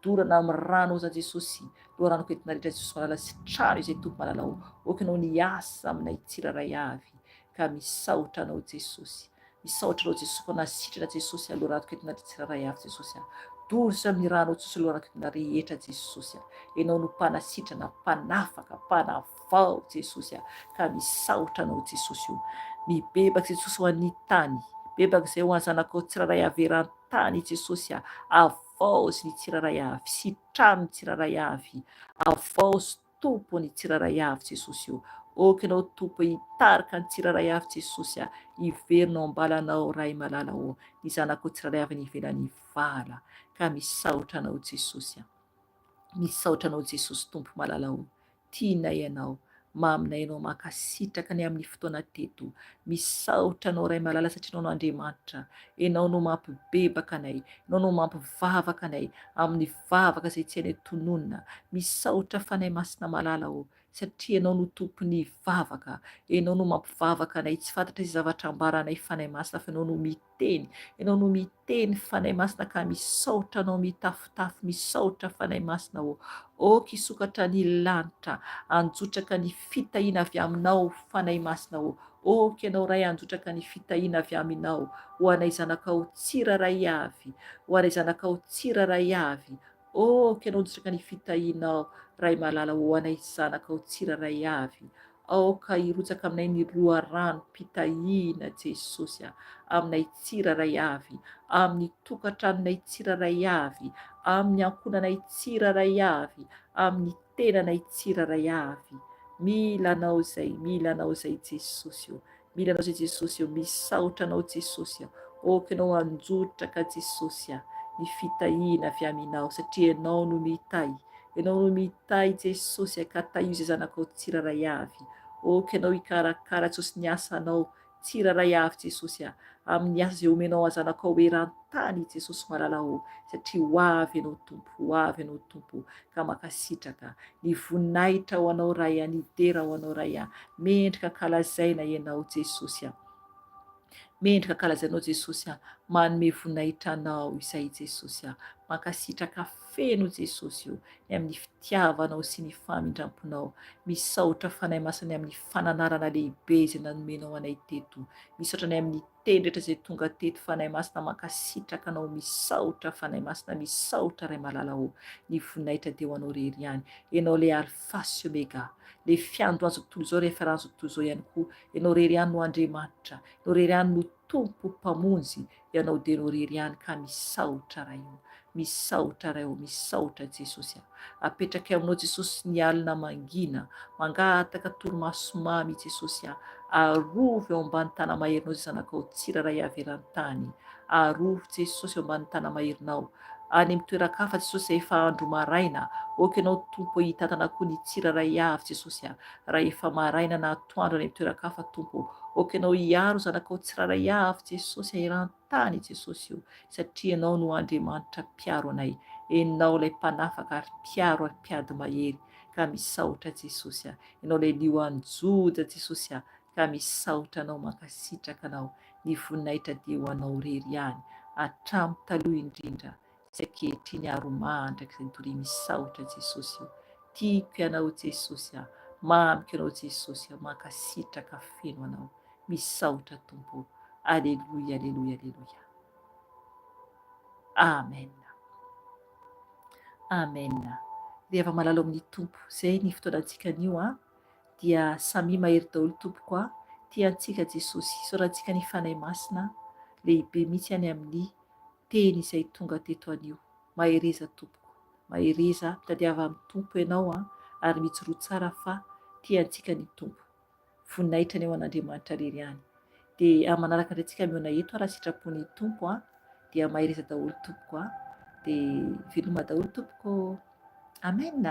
Dorana amin'ny rano za Jesosy, loharanoko entina rehetra Jesosy malala sitrano izay Tompo malalao. Oka ianao niasa aminay tsiraray avy, ka misaotra anao Jesosy. Misaotra anao Jesosy, fa nasitrana Jesosy loharanoko entina tsiraray avy Jesosy. Dorosa amin'ny rano Jesosy loharanoko entina rehetra Jesosy. Ianao no mpanasitrana, mpanafaka, mpanavaka avao Jesosy ka misaotra anao Jesosy io, mibebaka Jesosy ho an'ny tany, bebaka izay ho an'ny zanakao tsiraray avy eran-tany Jesosy avao sy ny tsiraray avy, sitrano ny tsiraray avy, avao sy tompo ny tsiraray avy Jesosy io, oka ianao tompo hitarika ny tsiraray avy Jesosy iverinao ambalanao ray malala ny zanakao tsiraray avy ny ivelan'ny vala ka misaotra anao Jesosy misaotra anao Jesosy tompo malala tianay ianao, maminay ianao mankasitraka ny amin'ny fotoana teto, misaotra anao ray malala satria ianao no Andriamanitra, ianao no mampibebaka anay, ianao no mampivavaka anay amin'ny vavaka izay tsy hainay tononona, misaotra fanay masina malala satria ianao no tompony vavaka, ianao no mampivavaka anay, tsy fantatra izay zavatra ambaranay fanay masina fa ianao no miteny fanay masina ka misaotra anao mitafotafo, misaotra fanay masina oka hisokatra ny lanitra, anjotraka ny fitahiana avy aminao fanay masina oka ianao ray anjotraka ny fitahiana avy aminao ho anay zanakao tsiraray avy, ho anay zanakao tsiraray avy, oka ianao anjotraka ny fitahianao ray malala ho anay zanakao tsiraray avy, aoka hirotsaka aminay ny loharano-pitahiana Jesosy aminay tsiraray avy, amin'ny tokantranonay tsiraray avy, amin'ny ankonanay tsiraray avy, amin'ny tenanay tsiraray avy, milanao zay Jesosy milanao zay Jesosy misaotra anao Jesosy oka ianao anjotraka Jesosy ny fitahiana avy aminao satria ianao no mitahy Jesosy ka tahizo zanakao tsiraray avy, oka ianao hikarakara Jesosy ny asanao tsiraray avy Jesosy amin'ny asa izay omenao zanakao eran-tany Jesosy malala satria ho avy ianao tompo ka makasitraka ny voninahitra ho anao ray, ny dera ho anao ray mendrika kalazaina ianao Jesosy mendrika kalazainao Jesosy manome voninahitra anao izay Jesosy mankasitraka feno Jesosy ny amin'ny fitiavanao sy ny famindramponao, misaotra fanay masina amin'ny fananarana lehibe izay nanomenao anay teto, misaotra ny amin'ny tendretra izay tonga teto fanay masina mankasitraka anao, misaotra fanay masina, misaotra ray malala ny voninahitra dia ho anao rery ihany, ianao le alfa sy omega, le fiandohan'izao tontolo izao rehefa ran'izao tontolo izao ihany koa, ianao rery ihany no Andriamanitra, ianao rery ihany no tompo mpamonjy, ianao dia ianao rery ihany ka misaotra ray misaotra Jesosy apetraka aminao Jesosy ny alina mangina, mangataka torimaso mamy Jesosy arovy eo ambany tana maherinao zay zanakao tsiraray avy eran-tany, arovy Jesosy eo ambany tana maherinao any amin'ny toeran-kafa Jesosy efa andro maraina, oka ianao tompo hitatana koa ny tsiraray avy Jesosy raha efa maraina na atoandro any amin'ny toeran-kafa tompo, oka ianao hiaro zanakao tsiraray avy Jesosy eran-tany Jesosy satria ianao no Andriamanitra mpiaro anay, ianao ilay mpanafaka ary mpiaro ary mpiady mahery ka misaotra Jesosy ianao ilay lioanjoja Jesosy ka misaotra anao mankasitraka anao, ny voninahitra dia ho anao rery ihany hatramin'ny taloha indrindra sy ankehitriny aromandraka izay tory misaotra Jesosy tiako ianao Jesosy mamiko ianao Jesosy mankasitraka feno anao, misaotra tompo. Aleluia, aleluia, aleluia. Amen. Amen. Rehefa malalo amin'ny tompo izay ny fotoanantsika anio dia samy mahery daholo tompoko tiantsika Jesosy sorantsika ny fanay masina lehibe mihitsy any amin'ny teny izay tonga teto anio. Mahereza tompoko, mahereza mitadiava amin'ny tompo ianao ary mijoro tsara fa tiantsika ny tompo, voninahitra ny eo an'Andriamanitra rery ihany. Dia manaraka indray antsika miona eto raha sitrapony tompo dia mahereza daholo tompoko dia veloma daholo tompoko. Amen.